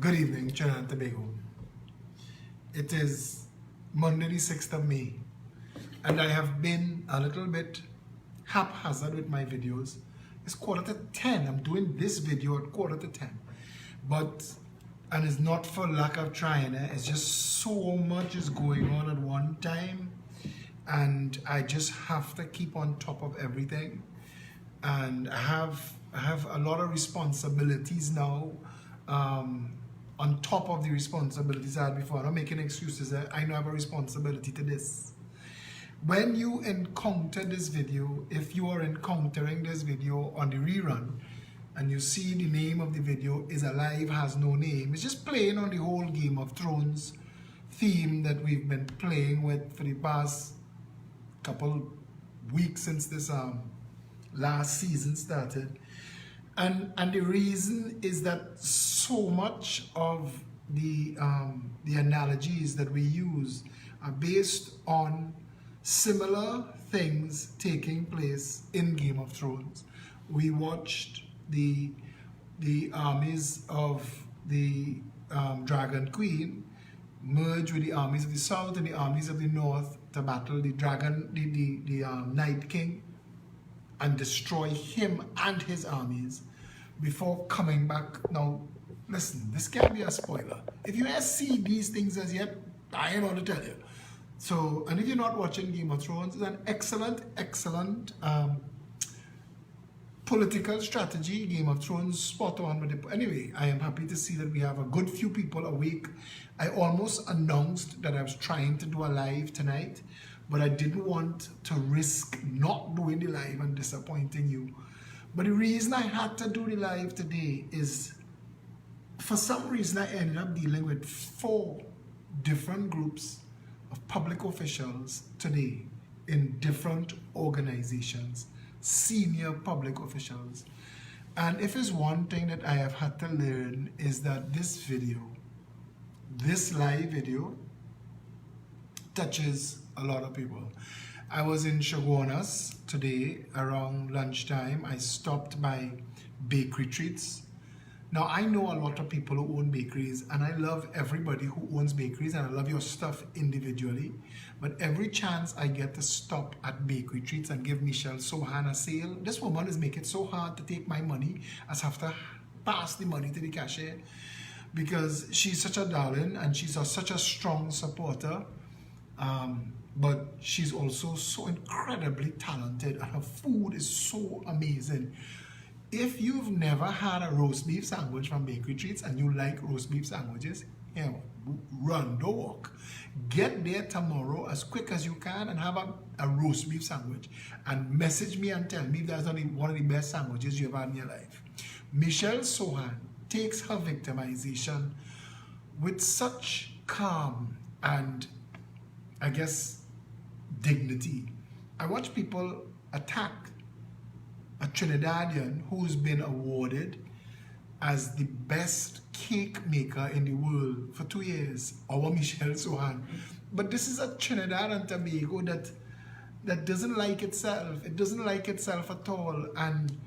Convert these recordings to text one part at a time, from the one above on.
Good evening, Trinidad and Tobago. It is Monday the 6th of May, and I have been a little bit haphazard with my videos. It's 9:45. I'm doing this video at 9:45. And it's not for lack of trying, it's just so much is going on at one time, and I just have to keep on top of everything. And I have a lot of responsibilities now, on top of the responsibilities I had before. I'm not making excuses. I know I have a responsibility to this. When you encounter this video, if you are encountering this video on the rerun, and you see the name of the video is Alive Has No Name, it's just playing on the whole Game of Thrones theme that we've been playing with for the past couple weeks since this last season started. And the reason is that so much of the analogies that we use are based on similar things taking place in Game of Thrones. We watched the armies of the Dragon Queen merge with the armies of the South and the armies of the North to battle the dragon, the Night King, and destroy him and his armies before coming back. Now, listen, this can't be a spoiler. If you have seen these things as yet, I am going to tell you. So, and if you're not watching Game of Thrones, it's an excellent political strategy. Game of Thrones, spot on with it. Anyway, I am happy to see that we have a good few people awake. I almost announced that I was trying to do a live tonight, but I didn't want to risk not doing the live and disappointing you. But the reason I had to do the live today is, for some reason, I ended up dealing with 4 different groups of public officials today in different organizations, senior public officials. And if it's one thing that I have had to learn, is that this live video, touches a lot of people. I was in Shogunas today around lunchtime. I stopped by Bakery Treats. Now, I know a lot of people who own bakeries, and I love everybody who owns bakeries, and I love your stuff individually. But every chance I get to stop at Bakery Treats and give Michelle Sohan a sale, this woman is making it so hard to take my money, I have to pass the money to the cashier, because she's such a darling and she's such a strong supporter. But she's also so incredibly talented, and her food is so amazing. If you've never had a roast beef sandwich from Bakery Treats and you like roast beef sandwiches, run, don't walk. Get there tomorrow as quick as you can and have a roast beef sandwich, and message me and tell me if that's only one of the best sandwiches you've had in your life. Michelle Sohan takes her victimization with such calm and, I guess, dignity. I watch people attack a Trinidadian who's been awarded as the best cake maker in the world for 2 years, our Michelle Sohan. But this is a Trinidad and Tobago that doesn't like itself. It doesn't like itself at all. And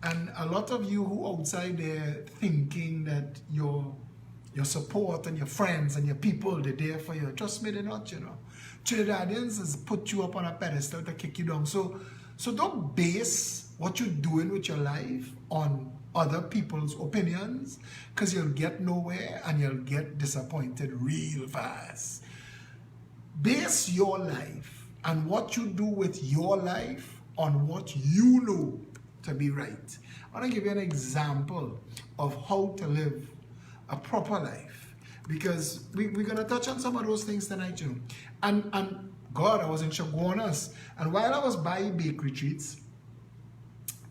a lot of you who outside there thinking that your support and your friends and your people, they're there for you. Trust me, they're not, you know. Trinidadians has put you up on a pedestal to kick you down. So don't base what you're doing with your life on other people's opinions, because you'll get nowhere and you'll get disappointed real fast. Base your life and what you do with your life on what you know to be right. I want to give you an example of how to live a proper life, because we're going to touch on some of those things tonight, you know. And God, I was in Shogunas, and while I was buying Bakery Treats,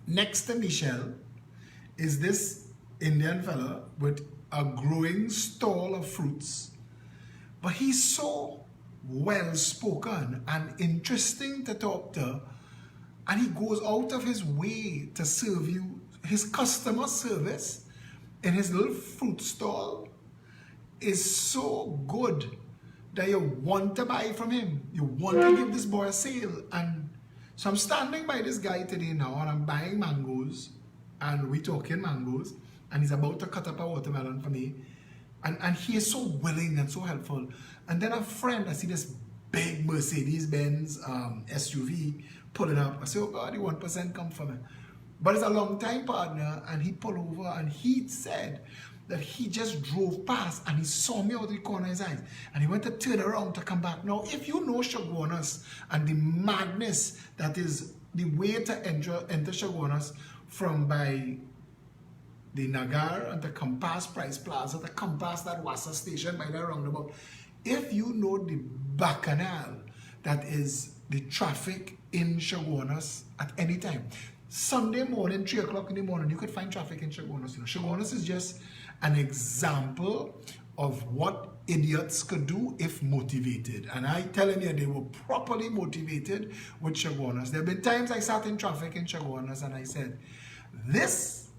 next to Michelle is this Indian fella with a growing stall of fruits. But he's so well spoken and interesting to talk to, and he goes out of his way to serve you. His customer service in his little fruit stall is so good that you want to buy from him. You want to give this boy a sale. And so I'm standing by this guy today now, and I'm buying mangoes, and we're talking mangoes, and he's about to cut up a watermelon for me. And he is so willing and so helpful. And then a friend, I see this big Mercedes-Benz SUV pulling up. I say, oh God, the 1% come from it. But it's a long time partner, and he pulled over and he said that he just drove past and he saw me out of the corner of his eyes and he went to turn around to come back. Now, if you know Chaguanas and the madness that is the way to enter Chaguanas from by the Nagar and the Compass Price Plaza, the Compass that Wassa station by the roundabout, if you know the bacchanal that is the traffic in Chaguanas at any time, Sunday morning, 3 o'clock in the morning, you could find traffic in Chaguanas. You know, Chaguanas is just an example of what idiots could do if motivated. And I telling you, they were properly motivated with Chaguanas. There have been times I sat in traffic in Chaguanas and I said, this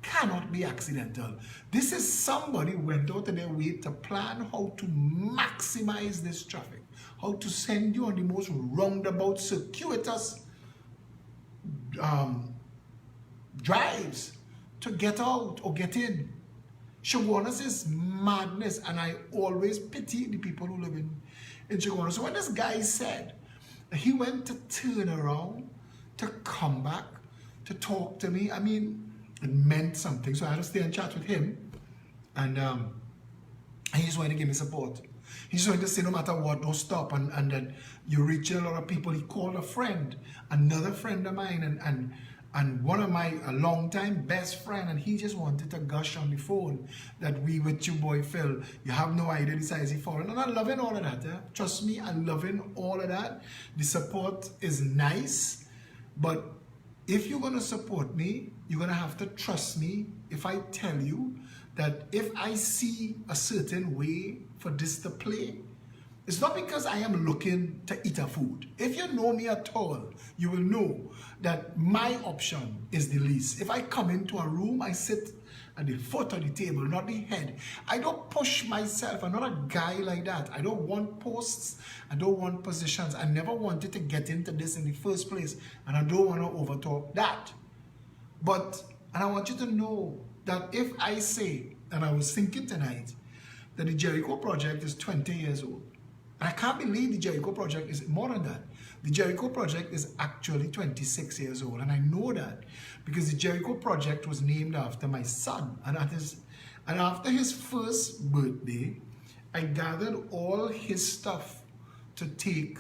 cannot be accidental. This is somebody who went out of their way to plan how to maximize this traffic, how to send you on the most roundabout, circuitous drives to get out or get in. Chaguanas is madness, and I always pity the people who live in Chaguanas. So when this guy said he went to turn around, to come back, to talk to me, I mean, it meant something. So I had to stay and chat with him, and he just wanted to give me support. He just wanted to say no matter what, don't stop, and then you reach a lot of people. He called a friend, another friend of mine, and one of my a long time best friend, and he just wanted to gush on the phone that we with you boy Phil, you have no idea the size he fallen. And I'm loving all of that. Trust me, I'm loving all of that. The support is nice, but if you're gonna support me, you're gonna have to trust me if I tell you that if I see a certain way for this to play, it's not because I am looking to eat a food. If you know me at all, you will know that my option is the least. If I come into a room, I sit at the foot of the table, not the head. I don't push myself. I'm not a guy like that. I don't want posts. I don't want positions. I never wanted to get into this in the first place, and I don't want to overtalk that. But, and I want you to know that if I say, and I was thinking tonight, that the Jericho Project is 20 years old. And I can't believe the Jericho Project is more than that. The Jericho Project is actually 26 years old. And I know that because the Jericho Project was named after my son. And after his first birthday, I gathered all his stuff to take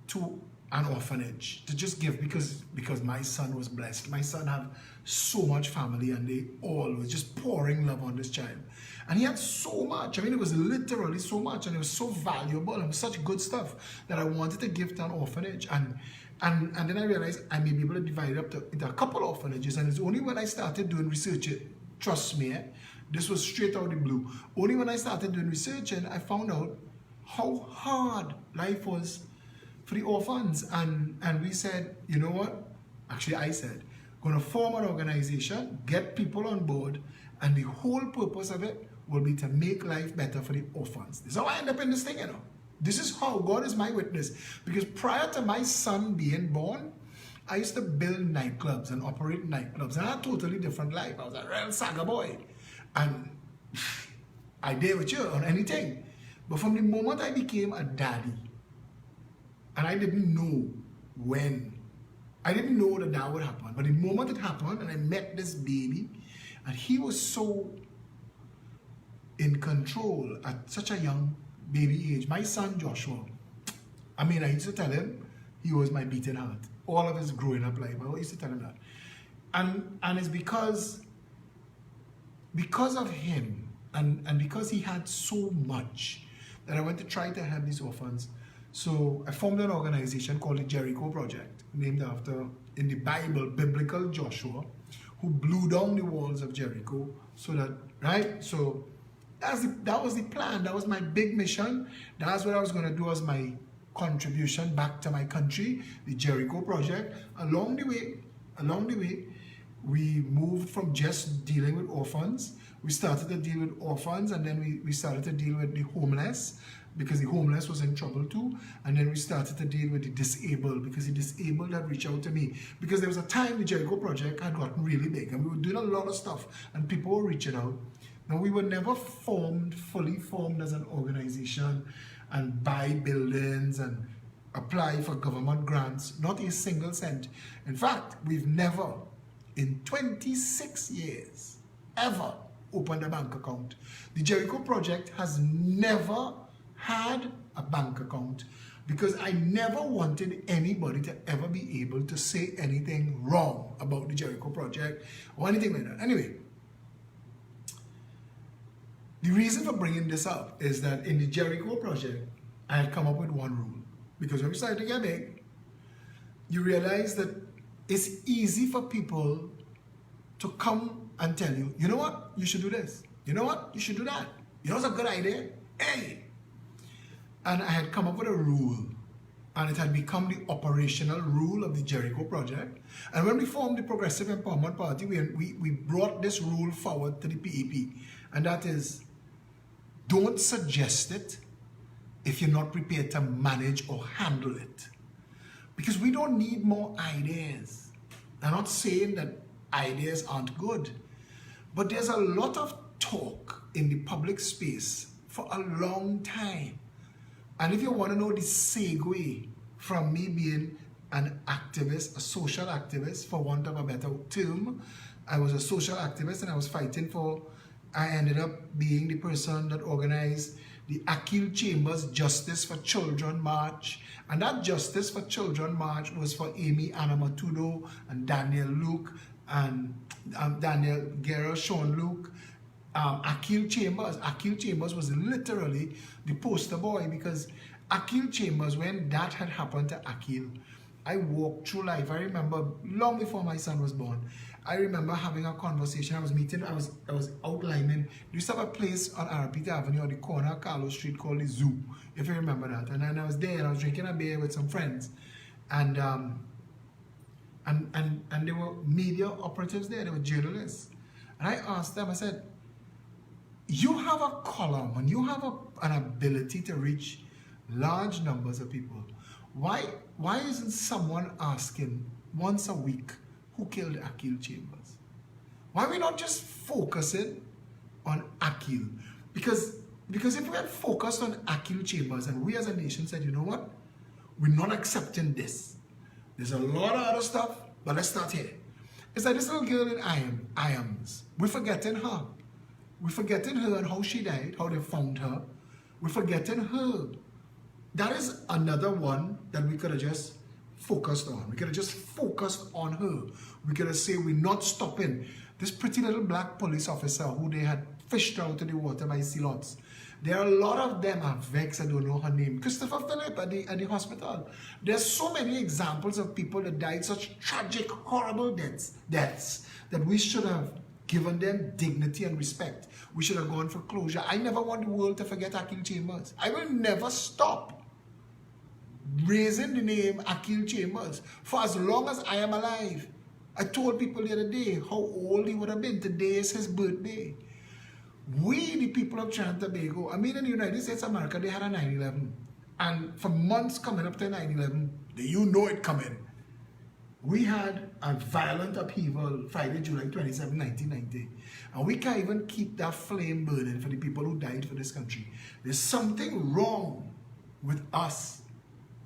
to an orphanage, to just give because my son was blessed. My son had so much family, and they all were just pouring love on this child. And he had so much. I mean, it was literally so much, and it was so valuable and such good stuff that I wanted to give to an orphanage. And then I realized I may be able to divide it up into a couple of orphanages. And it's only when I started doing research, trust me, this was straight out of the blue. Only when I started doing research and I found out how hard life was for the orphans. And we said, you know what? Actually, I said, going to form an organization, get people on board, and the whole purpose of it will be to make life better for the orphans. This is how I end up in this thing, you know. This is how God is my witness. Because prior to my son being born, I used to build nightclubs and operate nightclubs. And I had a totally different life. I was a real saga boy. And I did with you on anything. But from the moment I became a daddy, and I didn't know when, I didn't know that would happen. But the moment it happened, and I met this baby, and he was so in control at such a young baby age. My son Joshua, I mean, I used to tell him he was my beating heart. All of his growing up life, I used to tell him that. And it's because of him, and because he had so much, that I went to try to help these orphans. So I formed an organization called the Jericho Project, named after, in the Bible, biblical Joshua, who blew down the walls of Jericho. So that, right? So that was the plan. That was my big mission. That's what I was going to do as my contribution back to my country, the Jericho Project. Along the way, we moved from just dealing with orphans. We started to deal with orphans, and then we started to deal with the homeless, because the homeless was in trouble too. And then we started to deal with the disabled, because the disabled had reached out to me. Because there was a time the Jericho Project had gotten really big, and we were doing a lot of stuff, and people were reaching out. Now, we were never fully formed as an organization and buy buildings and apply for government grants, not a single cent. In fact, we've never, in 26 years, ever opened a bank account. The Jericho Project has never had a bank account because I never wanted anybody to ever be able to say anything wrong about the Jericho Project or anything like that. Anyway, the reason for bringing this up is that in the Jericho Project, I had come up with one rule. Because when we started to get big, you realize that it's easy for people to come and tell you, you know what, you should do this. You know what, you should do that. You know what's a good idea? Hey! And I had come up with a rule, and it had become the operational rule of the Jericho Project. And when we formed the Progressive Empowerment Party, we brought this rule forward to the PEP, and that is, don't suggest it if you're not prepared to manage or handle it. Because we don't need more ideas. I'm not saying that ideas aren't good, but there's a lot of talk in the public space for a long time. And if you want to know the segue from me being an activist, a social activist, for want of a better term, I was a social activist and I was fighting for, I ended up being the person that organized the Akil Chambers Justice for Children March. And that Justice for Children March was for Amy Anamatudo and Daniel Luke and Daniel Guerrero, Sean Luke. Akil Chambers was literally the poster boy, because Akil Chambers, when that had happened to Akil, I walked through life. I remember long before my son was born, I remember having a conversation. I was outlining. We used to have a place on Arapita Avenue on the corner of Carlos Street called the Zoo, if you remember that. And then I was there and I was drinking a beer with some friends. And there were media operatives there, there were journalists. And I asked them, I said, you have a column and you have an ability to reach large numbers of people. Why isn't someone asking once a week who killed Akil Chambers? Why are we not just focusing on Akil? Because if we had focused on Akil Chambers and we as a nation said, you know what, we're not accepting this. There's a lot of other stuff, but let's start here. It's like this little girl in Iams. We're forgetting her. We're forgetting her and how she died, how they found her. We're forgetting her. That is another one that we could have just focused on. We could have just focused on her. We could have said we're not stopping. This pretty little black police officer who they had fished out of the water by sea lots. There are a lot of them are vexed, I don't know her name. Christopher Phillip at the hospital. There's so many examples of people that died such tragic, horrible deaths that we should have given them dignity and respect. We should have gone for closure. I never want the world to forget Akil Chambers. I will never stop raising the name Akil Chambers for as long as I am alive. I told people the other day how old he would have been. Today is his birthday. We, the people of Trinidad and Tobago, I mean in the United States of America, they had a 9/11. And for months coming up to 9/11, you know it coming. We had a violent upheaval Friday, July 27, 1990. And we can't even keep that flame burning for the people who died for this country. There's something wrong with us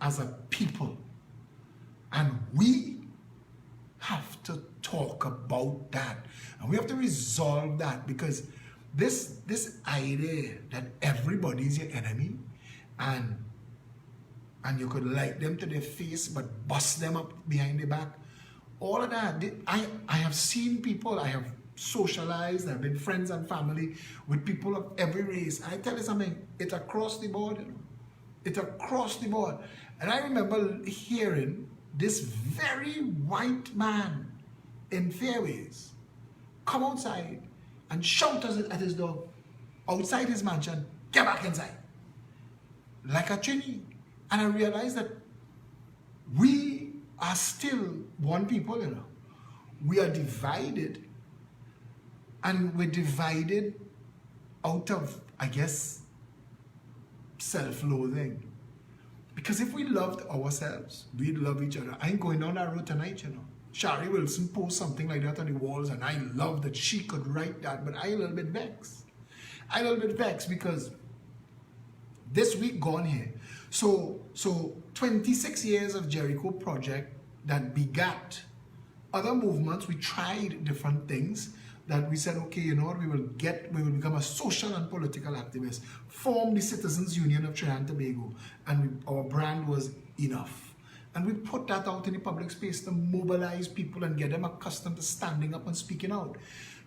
as a people. And we have to talk about that. And we have to resolve that, because this idea that everybody's your enemy and you could like them to their face but bust them up behind their back, all of that, I have seen people, I have socialized, I've been friends and family with people of every race. And I tell you something, it's across the board, you know. It's across the board. And I remember hearing this very white man in Fairways come outside and shout at his dog outside his mansion, get back inside, like a Trini. And I realized that we are still one people, you know. We are divided, and we're divided out of, I guess, self-loathing. Because if we loved ourselves, we'd love each other. I ain't going down that road tonight, you know. Shari Wilson post something like that on the walls, and I love that she could write that, but I a little bit vexed. I'm a little bit vexed because this week gone here. So 26 years of Jericho project that begat other movements. We tried different things that we said, okay, you know what, we will become a social and political activist, form the Citizens Union of Trinidad and Tobago, and our brand was enough. And we put that out in the public space to mobilize people and get them accustomed to standing up and speaking out.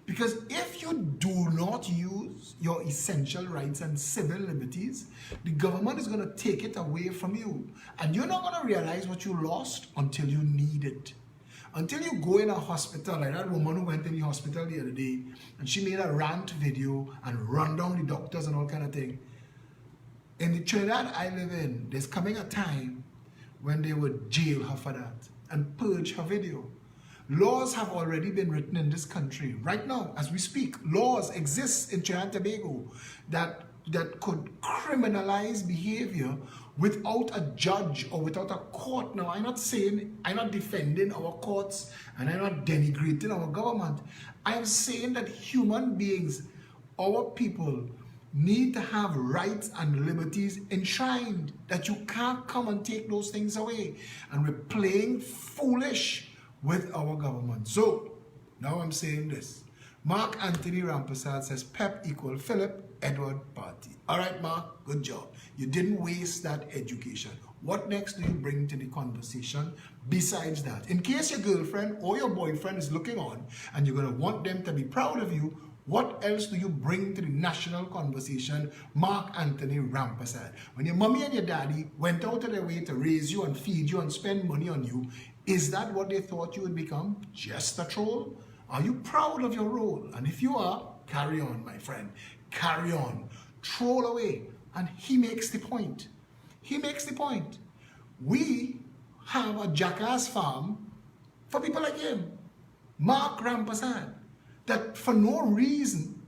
Because if you do not use your essential rights and civil liberties, the government is going to take it away from you. And you're not going to realize what you lost until you need it. Until you go in a hospital, like that woman who went in the hospital the other day, and she made a rant video and run down the doctors and all kind of thing. In the Trinidad I live in, there's coming a time when they would jail her for that and purge her video. Laws have already been written in this country. Right now, as we speak, laws exist in Trinidad and Tobago that could criminalize behavior without a judge or without a court. Now, I'm not defending our courts, and I'm not denigrating our government. I am saying that human beings, our people, need to have rights and liberties enshrined, that you can't come and take those things away. And we're playing foolish with our government. So, now I'm saying this. Mark Anthony Rampasad says PEP equal Philip Edward Party. All right, Mark, good job. You didn't waste that education. What next do you bring to the conversation besides that? In case your girlfriend or your boyfriend is looking on and you're going to want them to be proud of you, what else do you bring to the national conversation, Mark Anthony Rampasad? When your mommy and your daddy went out of their way to raise you and feed you and spend money on you, is that what they thought you would become? Just a troll? Are you proud of your role? And if you are, carry on, my friend. Carry on. Troll away. And he makes the point. He makes the point. We have a jackass farm for people like him, Mark Rampasad, that for no reason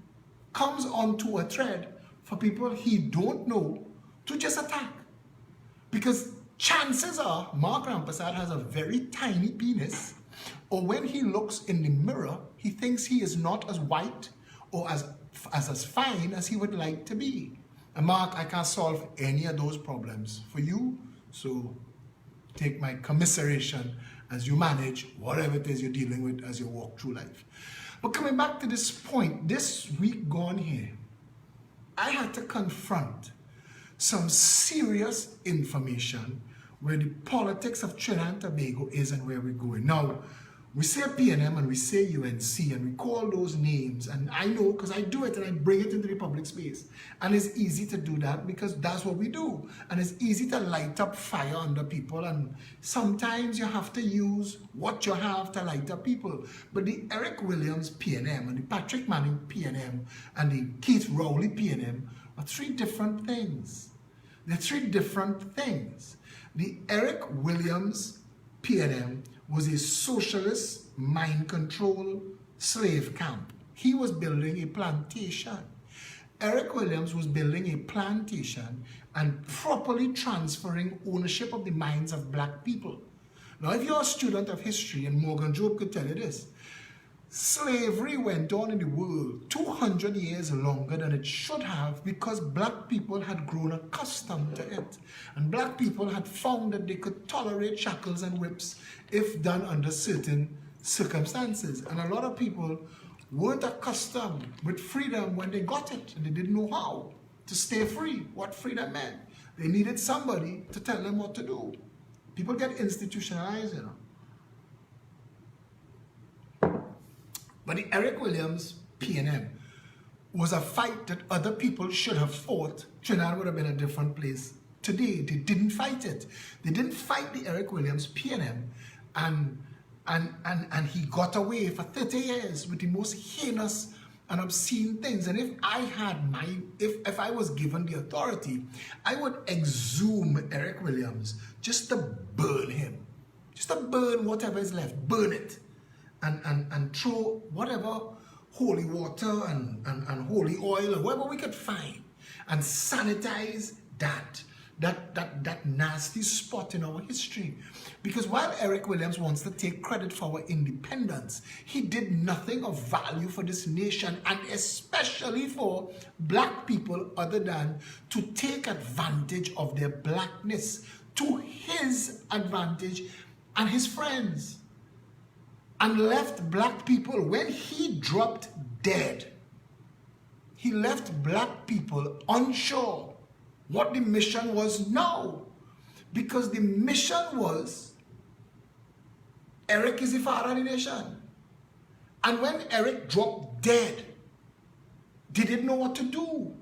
comes onto a thread for people he don't know to just attack. Because chances are Mark Rampasad has a very tiny penis, or when he looks in the mirror, he thinks he is not as white or as fine as he would like to be. And Mark, I can't solve any of those problems for you, so take my commiseration as you manage whatever it is you're dealing with as you walk through life. But coming back to this point, this week gone here, I had to confront some serious information where the politics of Trinidad and Tobago is and where we're going. Now, we say PNM and we say UNC and we call those names, and I know because I do it and I bring it into the public space. And it's easy to do that because that's what we do. And it's easy to light up fire under people, and sometimes you have to use what you have to light up people. But the Eric Williams PNM and the Patrick Manning PNM and the Keith Rowley PNM are three different things. They're three different things. The Eric Williams PNM was a socialist mind control slave camp. He was building a plantation. Eric Williams was building a plantation and properly transferring ownership of the minds of black people. Now, if you're a student of history, and Morgan Job could tell you this, slavery went on in the world 200 years longer than it should have because black people had grown accustomed to it. And black people had found that they could tolerate shackles and whips if done under certain circumstances. And a lot of people weren't accustomed with freedom when they got it, and they didn't know how to stay free, what freedom meant. They needed somebody to tell them what to do. People get institutionalized, you know. But the Eric Williams PNM was a fight that other people should have fought. Trinidad would have been a different place today. They didn't fight it. They didn't fight the Eric Williams PNM, and he got away for 30 years with the most heinous and obscene things. And if I was given the authority, I would exhume Eric Williams just to burn him, just to burn whatever is left, burn it. And throw whatever holy water and holy oil or whatever we could find and sanitize that that nasty spot in our history. Because while Eric Williams wants to take credit for our independence, he did nothing of value for this nation, and especially for black people, other than to take advantage of their blackness to his advantage and his friends, and left black people, when he dropped dead, he left black people unsure what the mission was now. Because the mission was, Eric is the father of the nation. And when Eric dropped dead, they didn't know what to do.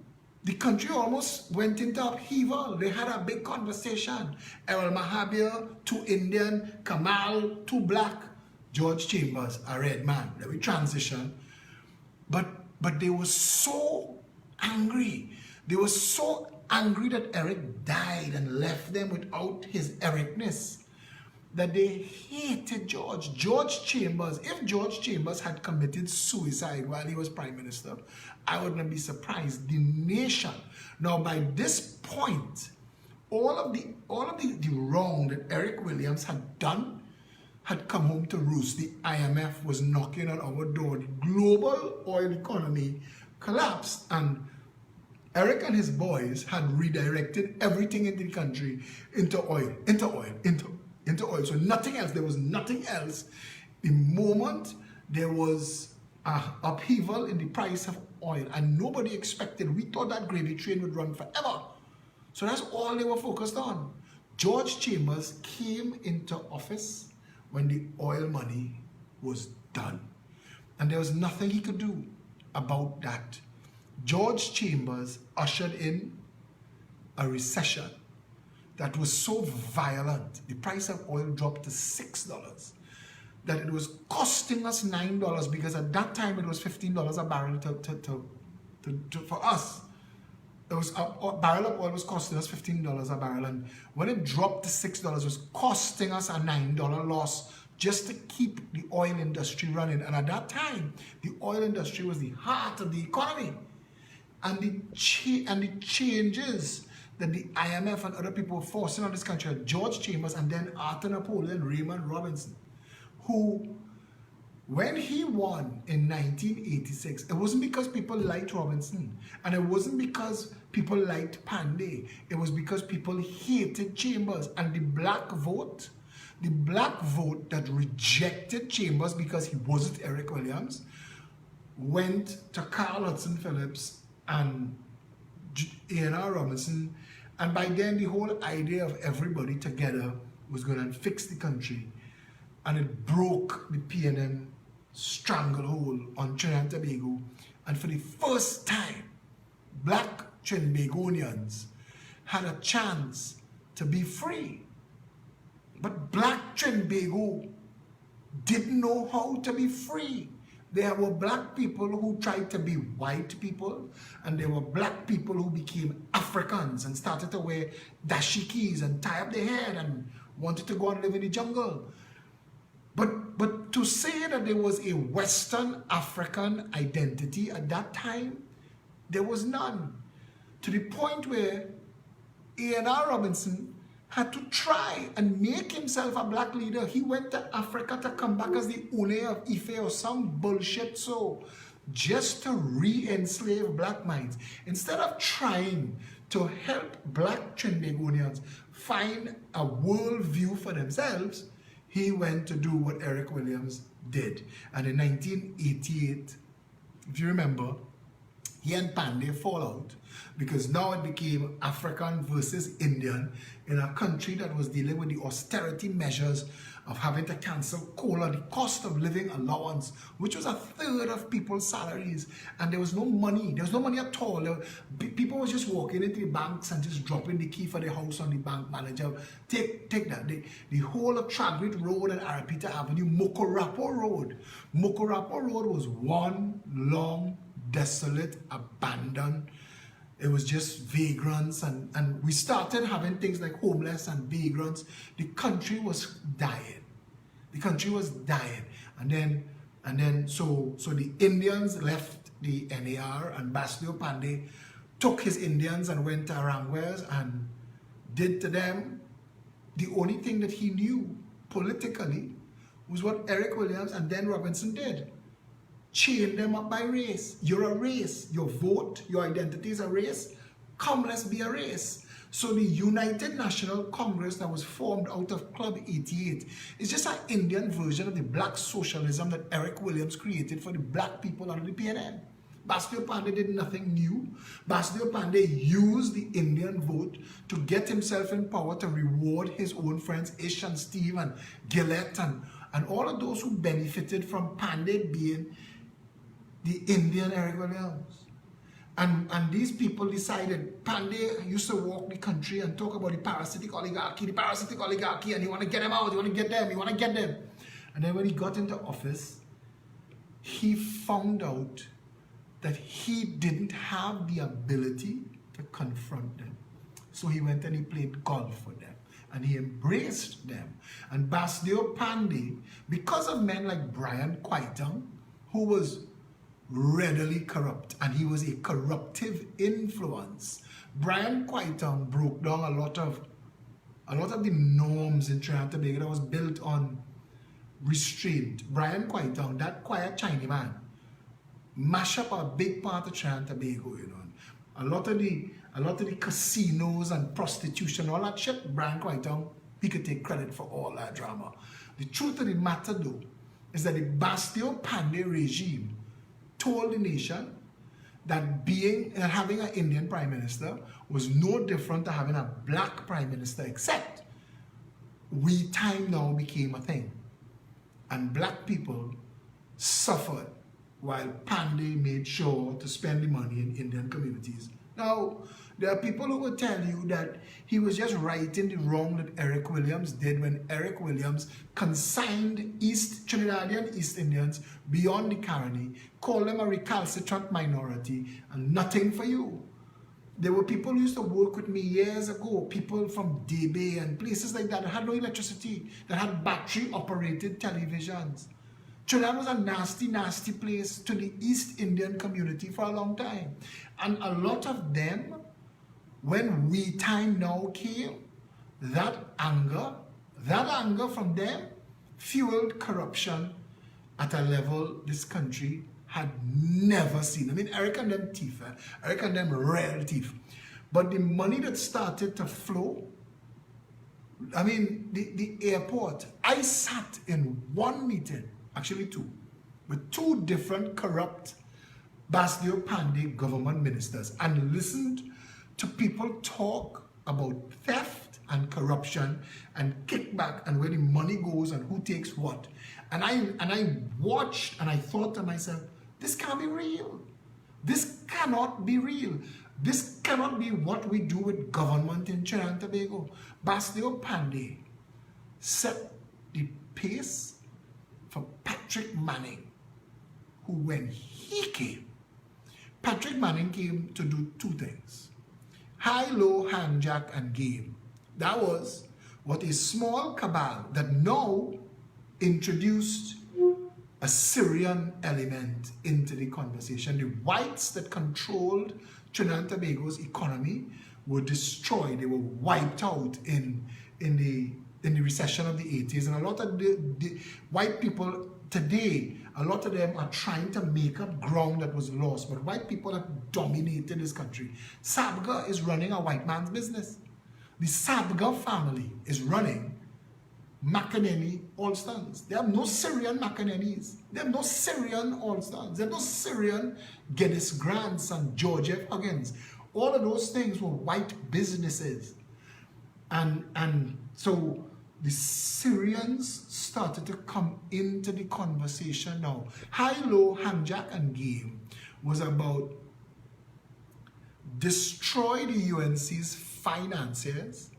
The country almost went into upheaval. They had a big conversation. Errol Mahabir, 2 Indian, Kamal, 2 black, George Chambers, a red man. Then we transition. But they were so angry. They were so angry that Eric died and left them without his Ericness, that they hated George. George Chambers, if George Chambers had committed suicide while he was Prime Minister, I would not be surprised. The nation, now by this point, all of the wrong that Eric Williams had done had come home to roost. The IMF was knocking on our door. The global oil economy collapsed, and Eric and his boys had redirected everything in the country into oil. So nothing else. There was nothing else. The moment there was an upheaval in the price of oil, and nobody expected, we thought that gravy train would run forever. So that's all they were focused on. George Chambers came into office when the oil money was done, and there was nothing he could do about that. George Chambers ushered in a recession that was so violent. The price of oil dropped to $6, that it was costing us $9, because at that time it was $15 a barrel for us. It was a barrel of oil was costing us $15 a barrel, and when it dropped to $6, it was costing us a $9 loss just to keep the oil industry running. And at that time, the oil industry was the heart of the economy. And the changes that the IMF and other people were forcing on this country, George Chambers and then Arthur Napoleon Raymond Robinson, who, when he won in 1986, it wasn't because people liked Robinson, and it wasn't because people liked Pandey. It was because people hated Chambers. And the black vote that rejected Chambers because he wasn't Eric Williams, went to Carl Hudson Phillips and A&R Robinson. And by then, the whole idea of everybody together was going to fix the country. And it broke the PNM stranglehold on Trinidad and Tobago. And for the first time, black Trinbagonians had a chance to be free. But black Trinbago didn't know how to be free. There were black people who tried to be white people, and there were black people who became Africans and started to wear dashikis and tie up their hair and wanted to go and live in the jungle. But to say that there was a Western African identity at that time, there was none. To the point where A&R Robinson had to try and make himself a black leader. He went to Africa to come back as the owner of Ife or some bullshit, so just to re-enslave black minds. Instead of trying to help black Trinbagonians find a worldview for themselves, he went to do what Eric Williams did. And in 1988, if you remember, he and Pandey fall out, because now it became African versus Indian in a country that was dealing with the austerity measures of having to cancel COLA, the cost of living allowance, which was 1/3 of people's salaries. And there was no money. There was no money at all. People were just walking into the banks and just dropping the key for the house on the bank manager. Take that. The whole of Tragrit Road and Arapita Avenue, Mokorapo Road. Mokorapo Road was one long, desolate, abandoned. It was just vagrants, and we started having things like homeless and vagrants. The country was dying. The country was dying. And then so the Indians left the NAR, and Bastio Pandey took his Indians and went to Arangwes, and did to them, the only thing that he knew politically was what Eric Williams and Dan Robinson did. Chain them up by race. You're a race. Your vote, your identity is a race. Come, let's be a race. So the United National Congress that was formed out of Club 88 is just an Indian version of the black socialism that Eric Williams created for the black people under the PNN. Basdeo Panday did nothing new. Basdeo Panday used the Indian vote to get himself in power to reward his own friends, Ish and Steve and Gillette and all of those who benefited from Panday being the Indian Eric Williams. And these people decided, Panday used to walk the country and talk about the parasitic oligarchy, and you want to get them out, you want to get them, you want to get them. And then when he got into office, he found out that he didn't have the ability to confront them. So he went and he played golf with them. And he embraced them. And Basdeo Panday, because of men like Brian Quaitang, who was readily corrupt, and he was a corruptive influence. Brian Quaitang broke down a lot of the norms in Trinidad and Tobago that was built on restraint. Brian Quaitang, that quiet Chinese man, mash up a big part of Trinidad and Tobago, you know. A lot of the casinos and prostitution, all that shit, Brian Quaitang, he could take credit for all that drama. The truth of the matter though, is that the Basdeo Panday regime told the nation that having an Indian prime minister was no different to having a black prime minister, except we time now became a thing. And black people suffered while Panday made sure to spend the money in Indian communities. Now, there are people who will tell you that he was just righting the wrong that Eric Williams did when Eric Williams consigned East Trinidadian East Indians beyond the Caroni, called them a recalcitrant minority, and nothing for you. There were people who used to work with me years ago, people from Debe and places like that had no electricity, that had battery-operated televisions. Trinidad was a nasty, nasty place to the East Indian community for a long time. And a lot of them, when we time now came, that anger from them fueled corruption at a level this country had never seen. I mean, Eric and them thief, Eric and them real thief. But the money that started to flow, I mean, the airport, I sat in one meeting, actually two, with two different corrupt Basdeo Panday government ministers and listened to people talk about theft and corruption and kickback and where the money goes and who takes what. And I watched and I thought to myself, this can't be real. This cannot be real. This cannot be what we do with government in Trinidad and Tobago. Basdeo Panday set the pace for Patrick Manning, who when he came, Patrick Manning came to do two things. High, low, hand, jack, and game. That was what a small cabal that now introduced a Syrian element into the conversation. The whites that controlled Trinidad and Tobago's economy were destroyed. They were wiped out in the recession of the 80s. And a lot of the white people today, a lot of them are trying to make up ground that was lost. But white people have dominated this country. Sabga is running a white man's business. The Sabga family is running McEnany Allstons. They have no Syrian McEnany's. They have no Syrian Allstons. They have no Syrian Geddes Grants and George F. Huggins. All of those things were white businesses. And so the Syrians started to come into the conversation now. High, low, hand, jack, and game was about destroy the UNC's finances,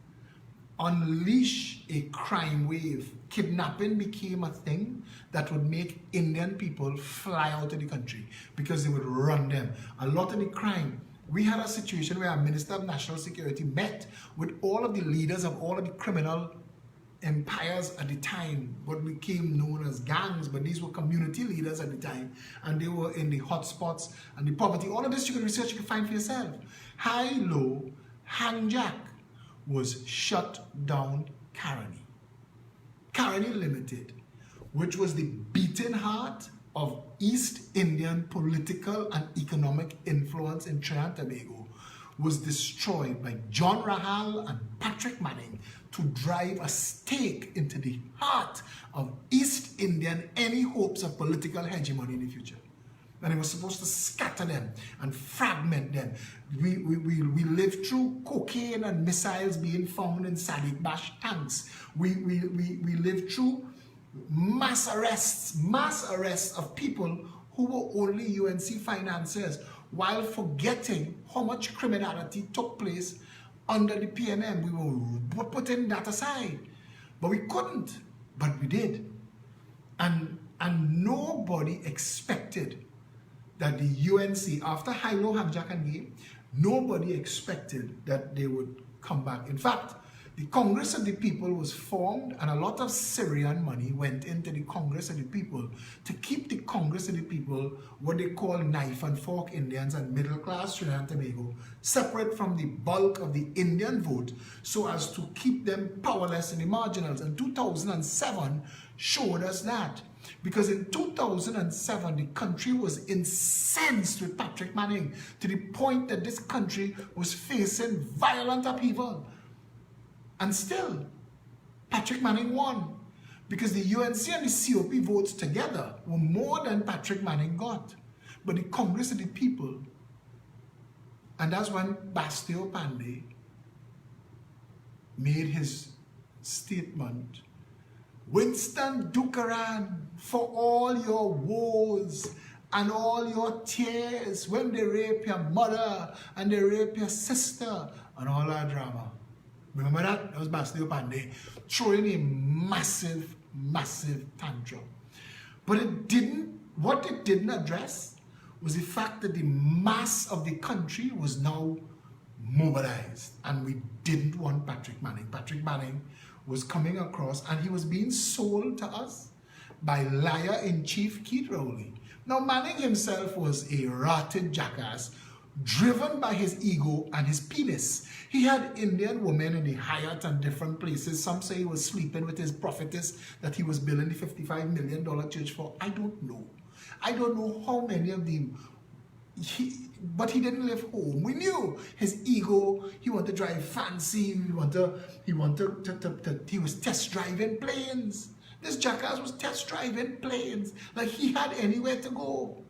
unleash a crime wave. Kidnapping became a thing that would make Indian people fly out of the country because they would run them. A lot of the crime. We had a situation where our Minister of National Security met with all of the leaders of all of the criminal empires at the time, what became known as gangs, but these were community leaders at the time, and they were in the hotspots and the poverty. All of this you can research, you can find for yourself. High, low, hand, jack was shut down Caroni. Caroni Limited, which was the beating heart of East Indian political and economic influence in Trinidad and Tobago, was destroyed by John Rahal and Patrick Manning to drive a stake into the heart of East Indian any hopes of political hegemony in the future. And it was supposed to scatter them and fragment them. We lived through cocaine and missiles being found in Sadiq Bash tanks. We lived through mass arrests of people who were only UNC financiers, while forgetting how much criminality took place under the PNM. We were putting that aside, but we couldn't, but we did. And nobody expected that the UNC, after high-low hijack and game, nobody expected that they would come back. In fact, the Congress of the People was formed, and a lot of Syrian money went into the Congress of the People to keep the Congress of the People, what they call knife and fork Indians and middle-class Trinidad and Tobago, separate from the bulk of the Indian vote, so as to keep them powerless in the marginals. And 2007 showed us that. Because in 2007, the country was incensed with Patrick Manning to the point that this country was facing violent upheaval. And still, Patrick Manning won. Because the UNC and the COP votes together were more than Patrick Manning got. But the Congress of the People, and that's when Bastio Pandey made his statement, Winston Dukaran, for all your woes and all your tears when they rape your mother and they rape your sister and all that drama. Remember that? That was Bastio Pandey throwing a massive, massive tantrum. But what it didn't address was the fact that the mass of the country was now mobilized, and we didn't want Patrick Manning. Patrick Manning was coming across, and he was being sold to us by liar-in-chief Keith Rowley. Now, Manning himself was a rotted jackass, driven by his ego and his penis. He had Indian women in the Hyatt and different places. Some say he was sleeping with his prophetess that he was building the $55 million church for. I don't know. I don't know how many of them. But he didn't live home. We knew his ego. He wanted to drive fancy. He was test driving planes. This jackass was test driving planes. Like he had anywhere to go.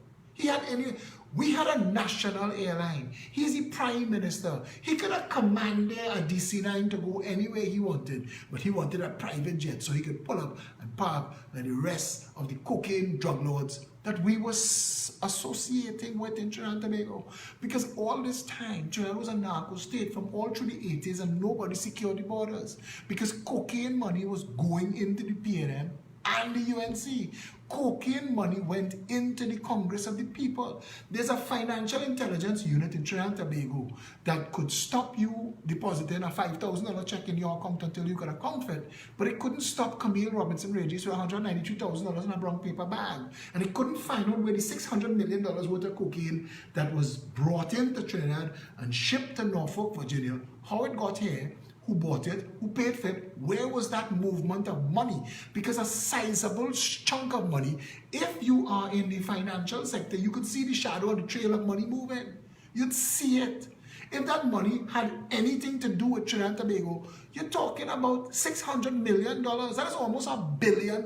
We had a national airline. He's the prime minister. He could have commanded a DC-9 to go anywhere he wanted, but he wanted a private jet so he could pull up and park like the rest of the cocaine drug lords that we were associating with in Trinidad and Tobago. Because all this time, Trinidad was a narco state from all through the 80s, and nobody secured the borders because cocaine money was going into the PNM and the UNC. Cocaine money went into the Congress of the People. There's a financial intelligence unit in Trinidad and Tobago that could stop you depositing a $5,000 check in your account until you could account for it. But it couldn't stop Camille Robinson Regis with $193,000 in a brown paper bag. And it couldn't find out where the $600 million worth of cocaine that was brought into Trinidad and shipped to Norfolk, Virginia, how it got here, who bought it, who paid for it, where was that movement of money? Because a sizable chunk of money, if you are in the financial sector, you could see the shadow of the trail of money moving. You'd see it. If that money had anything to do with Trinidad and Tobago, you're talking about $600 million. That is almost $1 billion.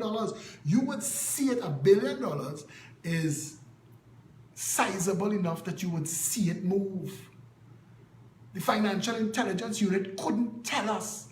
You would see it. $1 billion is sizable enough that you would see it move. The financial intelligence unit couldn't tell us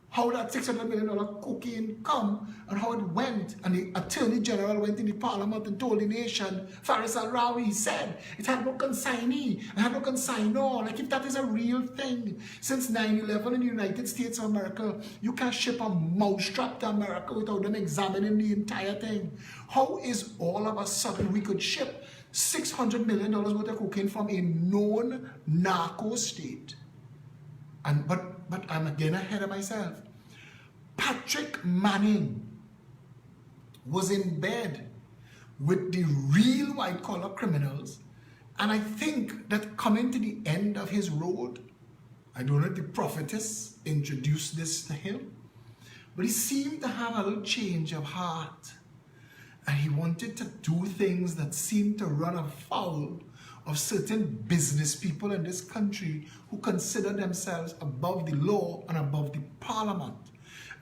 how that $600 million cocaine come and how it went. And the Attorney General went in the Parliament and told the nation, Faris Al-Rawi said, it had no consignee, it had no consignor. Like if that is a real thing. Since 9/11 in the United States of America, you can't ship a mousetrap to America without them examining the entire thing. How is all of a sudden we could ship $600 million worth of cocaine from a known narco state? But I'm again ahead of myself. Patrick Manning was in bed with the real white-collar criminals, and I think that coming to the end of his road, I don't know if the prophetess introduced this to him, but he seemed to have a little change of heart. And he wanted to do things that seemed to run afoul of certain business people in this country who consider themselves above the law and above the parliament.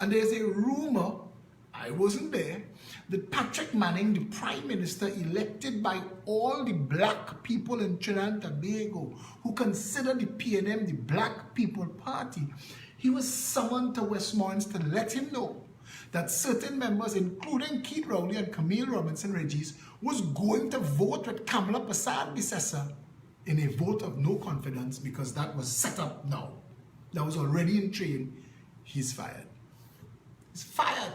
And there's a rumor, I wasn't there, that Patrick Manning, the Prime Minister elected by all the black people in Trinidad and Tobago who consider the PNM the Black People Party, he was summoned to Westmoreland to let him know that certain members, including Keith Rowley and Camille Robinson Regis, was going to vote with Kamala Persad-Bissessar in a vote of no confidence because that was set up now. That was already in train. He's fired. He's fired.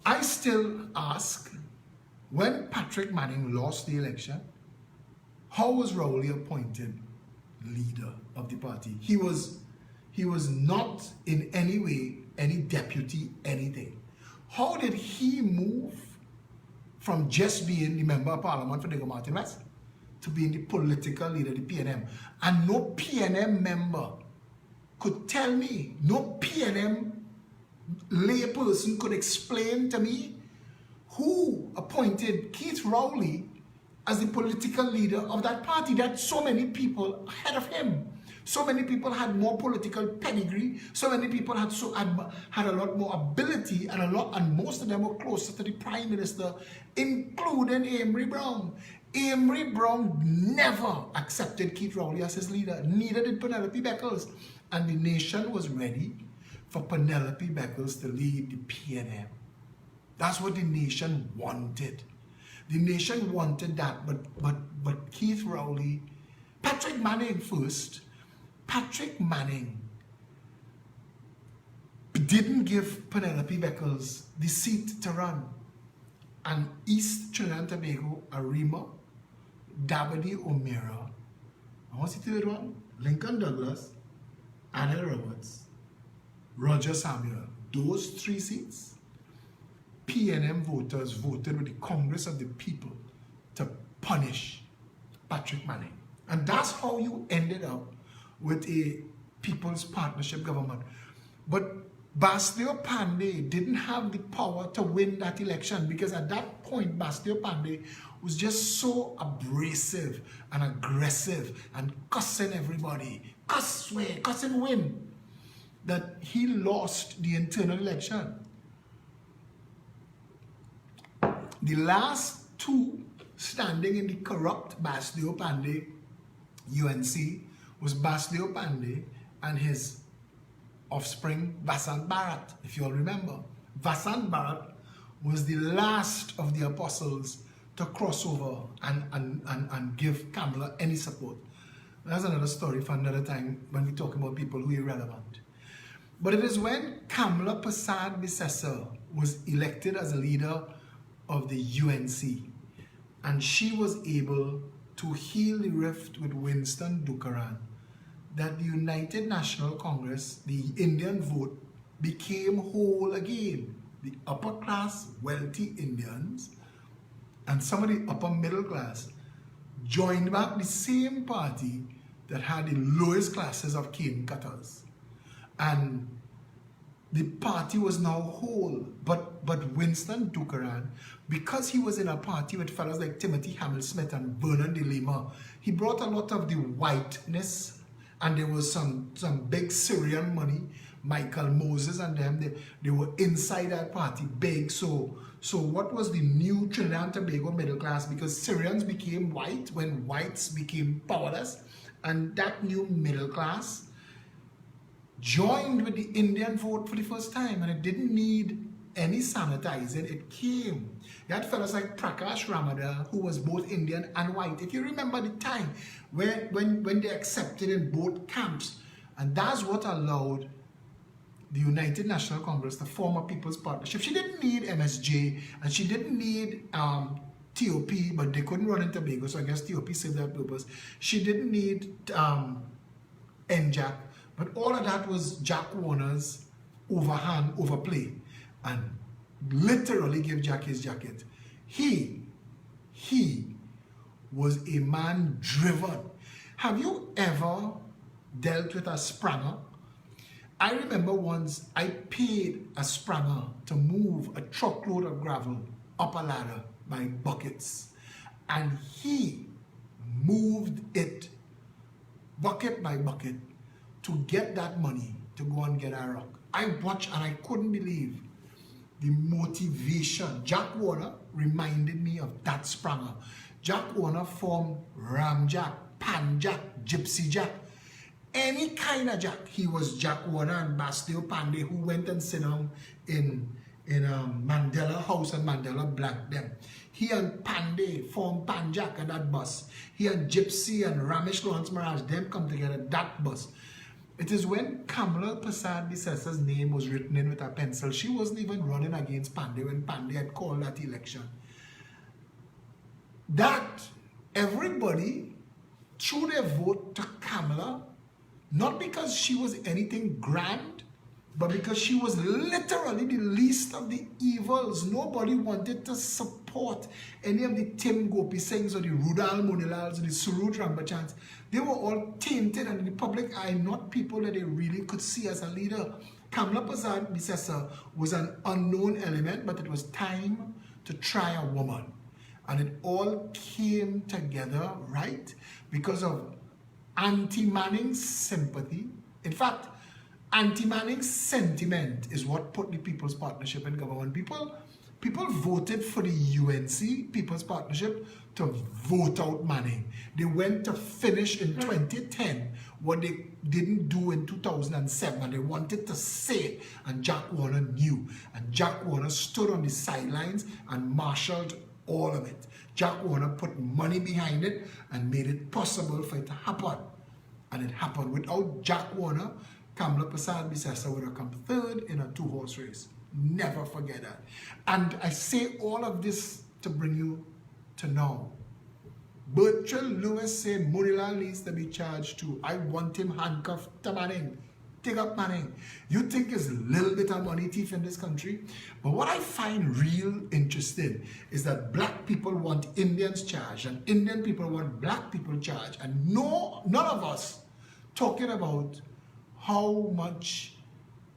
I still ask, when Patrick Manning lost the election, how was Rowley appointed leader of the party? He was not in any way any deputy anything. How did he move from just being the member of parliament for Diego Martin West to being the political leader of the PNM? And no PNM member could tell me, no PNM layperson could explain to me who appointed Keith Rowley as the political leader of that party. That so many people ahead of him. So many people had more political pedigree. So many people had a lot more ability, and most of them were closer to the Prime Minister, including Amory Brown. Amory Brown never accepted Keith Rowley as his leader. Neither did Penelope Beckles. And the nation was ready for Penelope Beckles to lead the PNM. That's what the nation wanted. The nation wanted that, but Keith Rowley, Patrick Manning first. Patrick Manning didn't give Penelope Beckles the seat to run. And East Trinidad and Tobago, Arima, Dabadi O'Meara, and what's the third one? Lincoln Douglas, Anna Roberts, Roger Samuel. Those 3 seats, PNM voters voted with the Congress of the People to punish Patrick Manning. And that's how you ended up with a People's Partnership government. But Bastio Pandey didn't have the power to win that election, because at that point Bastio Pandey was just so abrasive and aggressive and cussing everybody, cuss and win, that he lost the internal election. The last 2 standing in the corrupt Bastio Pandey UNC was Bastio Pandey and his offspring Vasant Bharat, if you all remember. Vasant Bharat was the last of the apostles to cross over and give Kamala any support. That's another story for another time when we talk about people who are irrelevant. But it is when Kamala Persad-Bissessar was elected as a leader of the UNC, and she was able to heal the rift with Winston Dukaran, that the United National Congress, the Indian vote, became whole again. The upper class, wealthy Indians and some of the upper middle class joined back the same party that had the lowest classes of cane cutters. And the party was now whole. But Winston Dukaran, because he was in a party with fellows like Timothy Hamel-Smith and Vernon de Lima, he brought a lot of the whiteness. And there was some big Syrian money. Michael Moses and them, they were inside that party big. So what was the new Trinidad and Tobago middle class? Because Syrians became white when whites became powerless. And that new middle class joined with the Indian vote for the first time. And it didn't need any sanitizing. It came. You had fellows like Prakash Ramadhan, who was both Indian and white. If you remember the time when they accepted in both camps. And that's what allowed the United National Congress to form a People's Partnership. She didn't need MSJ and she didn't need TOP, but they couldn't run in Tobago, so I guess TOP served that purpose. She didn't need NJAC, but all of that was Jack Warner's overhand, overplay, and literally give Jack his jacket. He was a man driven. Have you ever dealt with a spranger. I remember once I paid a spranger to move a truckload of gravel up a ladder by buckets, and he moved it bucket by bucket to get that money to go and get a rock. I watched and I couldn't believe the motivation. Jack Warner reminded me of that spranger. Jack Warner formed Ram Jack, Pan Jack, Gypsy Jack, any kind of Jack. He was Jack Warner and Bastille Pandey, who went and sit down in Mandela House and Mandela blanked them. He and Pandey formed Pan Jack and that bus. He and Gypsy and Ramesh Lawrence Maharaj, them come together, that bus. It is when Kamala Prasad Bissasa's name was written in with a pencil. She wasn't even running against Pandey when Pandey had called that election. That everybody threw their vote to Kamala, not because she was anything grand, but because she was literally the least of the evils. Nobody wanted to support any of the Tim Gopi Singhs or the Rudal Monilals or the Suraj Rambachans. They were all tainted and in the public eye, not people that they really could see as a leader. Kamala Prasad Bissassa was an unknown element, but it was time to try a woman. And it all came together, right? Because of anti-Manning's sympathy. In fact, anti-Manning's sentiment is what put the People's Partnership in government. People voted for the UNC, People's Partnership, to vote out Manning. They went to finish in 2010 what they didn't do in 2007, and they wanted to say it, and Jack Warner knew. And Jack Warner stood on the sidelines and marshaled all of it. Jack Warner put money behind it and made it possible for it to happen. And it happened. Without Jack Warner, Kamala Prasad Bissassa would have come third in a two-horse race. Never forget that. And I say all of this to bring you to now. Bertrand Lewis said Monilal needs to be charged too. I want him handcuffed to Manning. Take up Manning. You think it's a little bit of money thief in this country? But what I find real interesting is that black people want Indians charged and Indian people want black people charged. And none of us talking about how much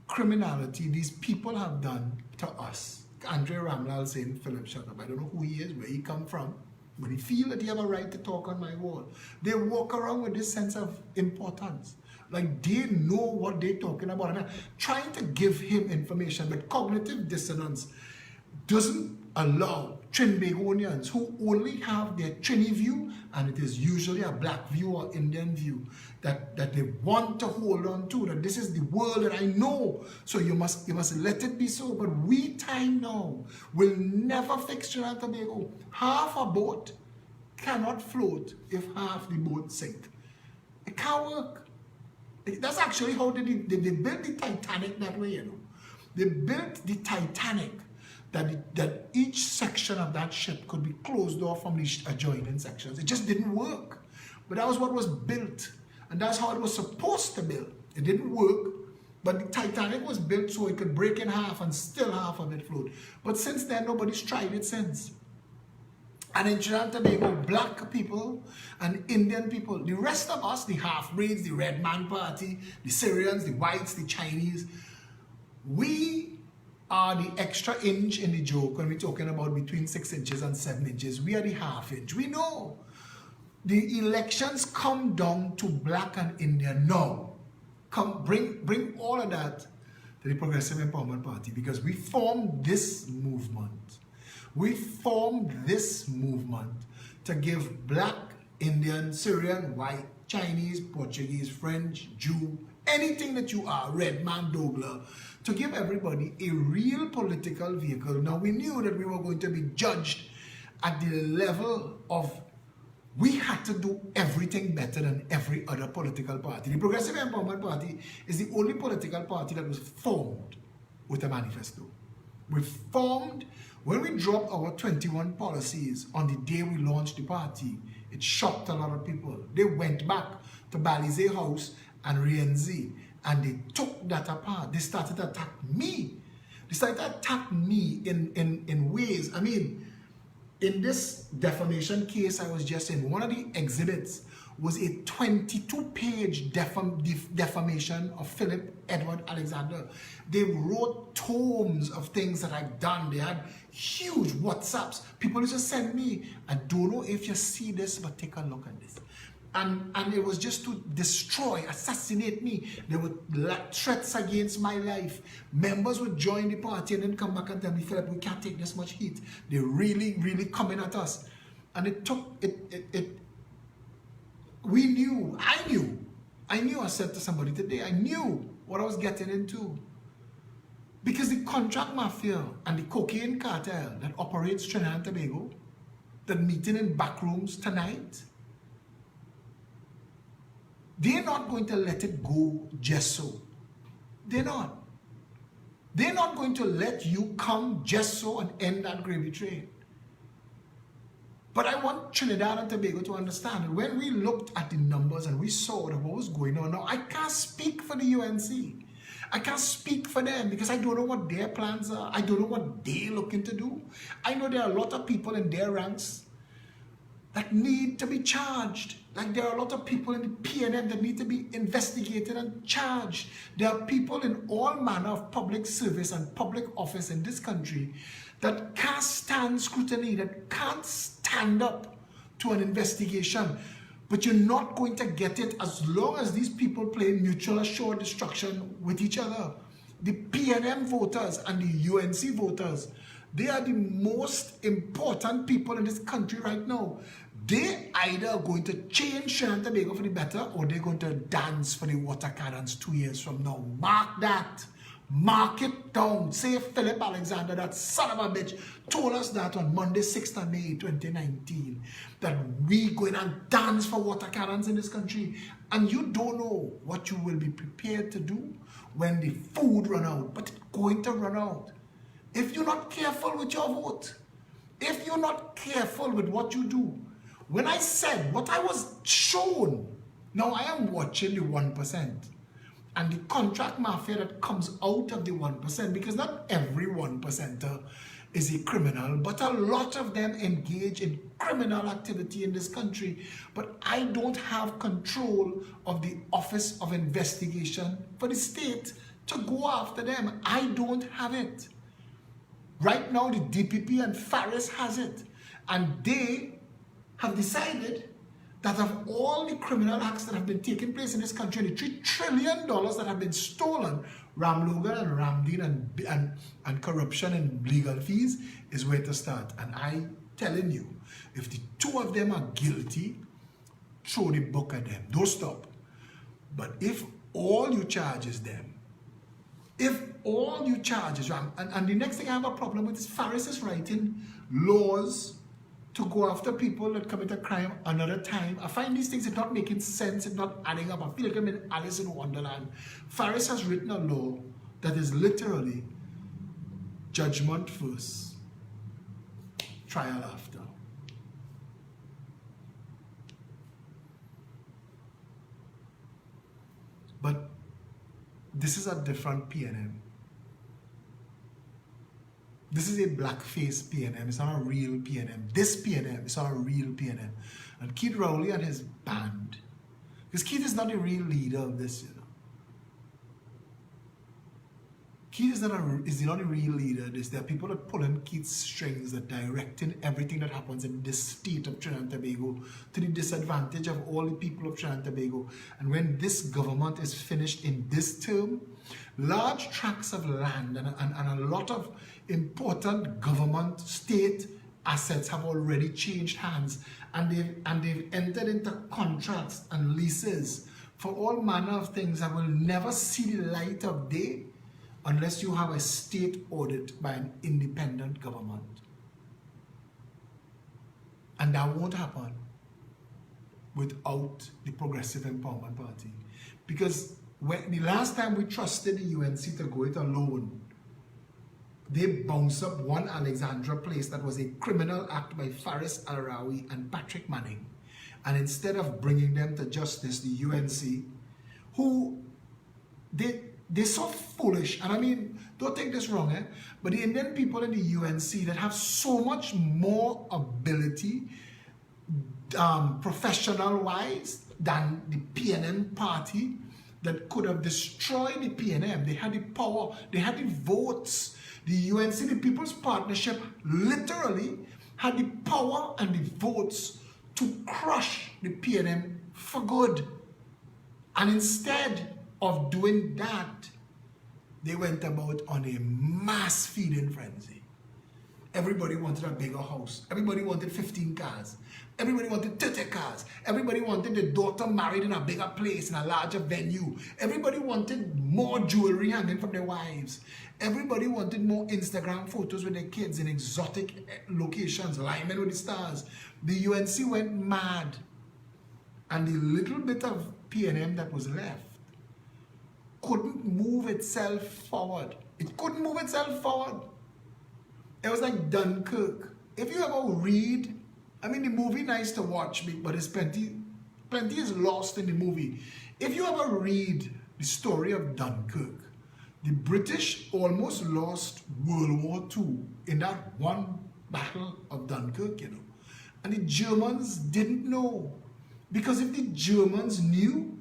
criminality these people have done to us. Andre Ramlal saying, Philip, shut up. I don't know who he is, where he come from, but he feel that he have a right to talk on my wall. They walk around with this sense of importance. Like they know what they're talking about. And I'm trying to give him information, but cognitive dissonance doesn't allow Trinbagonians who only have their Trini view, and it is usually a black view or Indian view, that they want to hold on to, that this is the world that I know, so you must let it be so. But we time now will never fix Trinidad and Tobago. Half a boat cannot float if half the boat sink. It can't work. That's actually how they built the Titanic that way, you know. They built the Titanic that each section of that ship could be closed off from the adjoining sections. It just didn't work. But that was what was built. And that's how it was supposed to build. It didn't work, but the Titanic was built so it could break in half and still half of it float. But since then, nobody's tried it since. And in Trinidad and Tobago, black people and Indian people, the rest of us, the half-breeds, the Red Man Party, the Syrians, the whites, the Chinese, we are the extra inch in the joke when we're talking about between 6 inches and 7 inches. We are the half inch. We know the elections come down to black and Indian. No, bring all of that to the Progressive Empowerment Party, because we formed this movement. We formed this movement to give black, Indian, Syrian, white, Chinese, Portuguese, French, Jew, anything that you are, red man, Douglas, to give everybody a real political vehicle. Now, we knew that we were going to be judged at the level of we had to do everything better than every other political party. The Progressive Empowerment Party is the only political party that was formed with a manifesto. We formed, when we dropped our 21 policies on the day we launched the party, it shocked a lot of people. They went back to Balize House and Rienzi, and they took that apart. They started to attack me. They started to attack me in ways. I mean, in this defamation case I was just in, one of the exhibits was a 22-page defamation of Philip Edward Alexander. They wrote tomes of things that I've done. They had huge WhatsApps. People used to send me, I don't know if you see this, but take a look at this. And it was just to destroy, assassinate me. There were threats against my life. Members would join the party and then come back and tell me, Philip, we can't take this much heat. They're really, really coming at us. And it took, we knew, I knew, I said to somebody today, I knew what I was getting into. Because the contract mafia and the cocaine cartel that operates Trinidad and Tobago, that meeting in back rooms tonight, they're not going to let it go just so. They're not. They're not going to let you come just so and end that gravy train. But I want Trinidad and Tobago to understand that when we looked at the numbers and we saw what was going on, now I can't speak for the UNC. I can't speak for them because I don't know what their plans are. I don't know what they're looking to do. I know there are a lot of people in their ranks that need to be charged. Like there are a lot of people in the PNM that need to be investigated and charged. There are people in all manner of public service and public office in this country that can't stand scrutiny, that can't stand up to an investigation. But you're not going to get it as long as these people play mutual assured destruction with each other. The PNM voters and the UNC voters, they are the most important people in this country right now. They either are going to change Trinidad and Tobago for the better, or they're going to dance for the water cannons 2 years from now. Mark that. Mark it down. Say Philip Alexander, that son of a bitch, told us that on Monday, 6th of May, 2019, that we going and dance for water cannons in this country. And you don't know what you will be prepared to do when the food run out. But it's going to run out. If you're not careful with your vote, if you're not careful with what you do, when I said what I was shown, now I am watching the 1% and the contract mafia that comes out of the 1%, because not every 1%er is a criminal, but a lot of them engage in criminal activity in this country. But I don't have control of the Office of Investigation for the state to go after them. I don't have it. Right now, the DPP and Faris has it. And they have decided that of all the criminal acts that have been taking place in this country, the $3 trillion that have been stolen, Ram Logan and Ramdeen and corruption and legal fees is where to start. And I'm telling you, if the two of them are guilty, throw the book at them. Don't stop. But if all you charge is them, if all you charge is Ram, and the next thing I have a problem with is Faris is writing laws to go after people that commit a crime another time. I find these things are not making sense, it's not adding up. I feel like I'm in Alice in Wonderland. Faris has written a law that is literally judgment first, trial after. But this is a different PNM. This is a blackface PNM. It's not a real PNM. This PNM is not a real PNM. And Keith Rowley and his band, because Keith is not the real leader of this, you know. Keith is not the real leader of this. There are people that pull in Keith's strings, that directing everything that happens in this state of Trinidad and Tobago to the disadvantage of all the people of Trinidad and Tobago. And when this government is finished in this term, large tracts of land and a lot of important government state assets have already changed hands, and they've entered into contracts and leases for all manner of things that will never see the light of day unless you have a state audit by an independent government. And that won't happen without the Progressive Empowerment Party. Because when the last time we trusted the UNC to go it alone, they bounced up one Alexandra place that was a criminal act by Faris Al-Rawi and Patrick Manning. And instead of bringing them to justice, the UNC, who they're so foolish, and I mean, don't take this wrong, but the Indian people in the UNC that have so much more ability, professional-wise, than the PNM party that could have destroyed the PNM. They had the power, they had the votes. The UNC, the People's Partnership, literally had the power and the votes to crush the PNM for good. And instead of doing that, they went about on a mass feeding frenzy. Everybody wanted a bigger house. Everybody wanted 15 cars. Everybody wanted 30 cars. Everybody wanted the daughter married in a bigger place, in a larger venue. Everybody wanted more jewelry hanging from their wives. Everybody wanted more Instagram photos with their kids in exotic locations, lining with the stars. The UNC went mad. And the little bit of PNM that was left couldn't move itself forward. It couldn't move itself forward. It was like Dunkirk. If you ever read, I mean, the movie nice to watch, but there's plenty is lost in the movie. If you ever read the story of Dunkirk, the British almost lost World War II in that one battle of Dunkirk, you know. And the Germans didn't know. Because if the Germans knew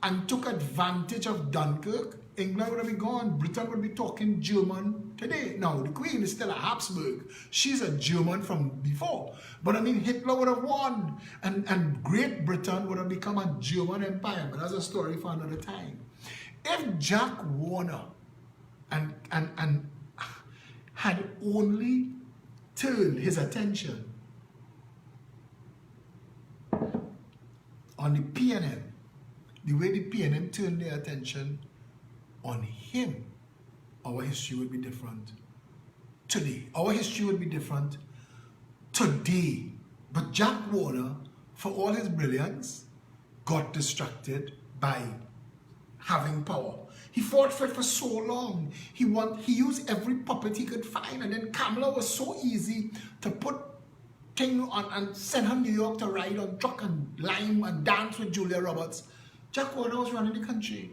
and took advantage of Dunkirk, England would have been gone. Britain would be talking German today. Now, the Queen is still a Habsburg. She's a German from before. But I mean, Hitler would have won. And Great Britain would have become a German empire. But that's a story for another time. If Jack Warner had only turned his attention on the PNM, the way the PNM turned their attention on him, our history would be different today. Our history would be different today. But Jack Warner, for all his brilliance, got distracted by having power. He fought for it for so long. He used every puppet he could find, and then Kamala was so easy to put thing on and send her to New York to ride on truck and lime and dance with Julia Roberts. Jack Warner was running the country.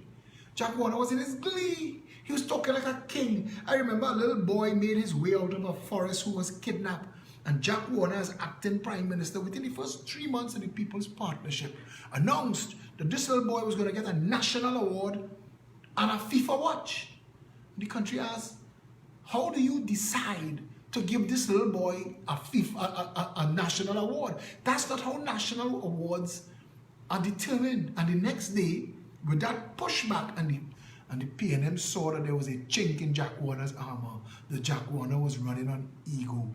Jack Warner was in his glee. He was talking like a king. I remember a little boy made his way out of a forest who was kidnapped. And Jack Warner, as acting prime minister, within the first 3 months of the People's Partnership, announced that this little boy was going to get a national award and a FIFA watch. The country asked, how do you decide to give this little boy a national award? That's not how national awards are determined. And the next day, with that pushback, and the PNM saw that there was a chink in Jack Warner's armor, that Jack Warner was running on ego,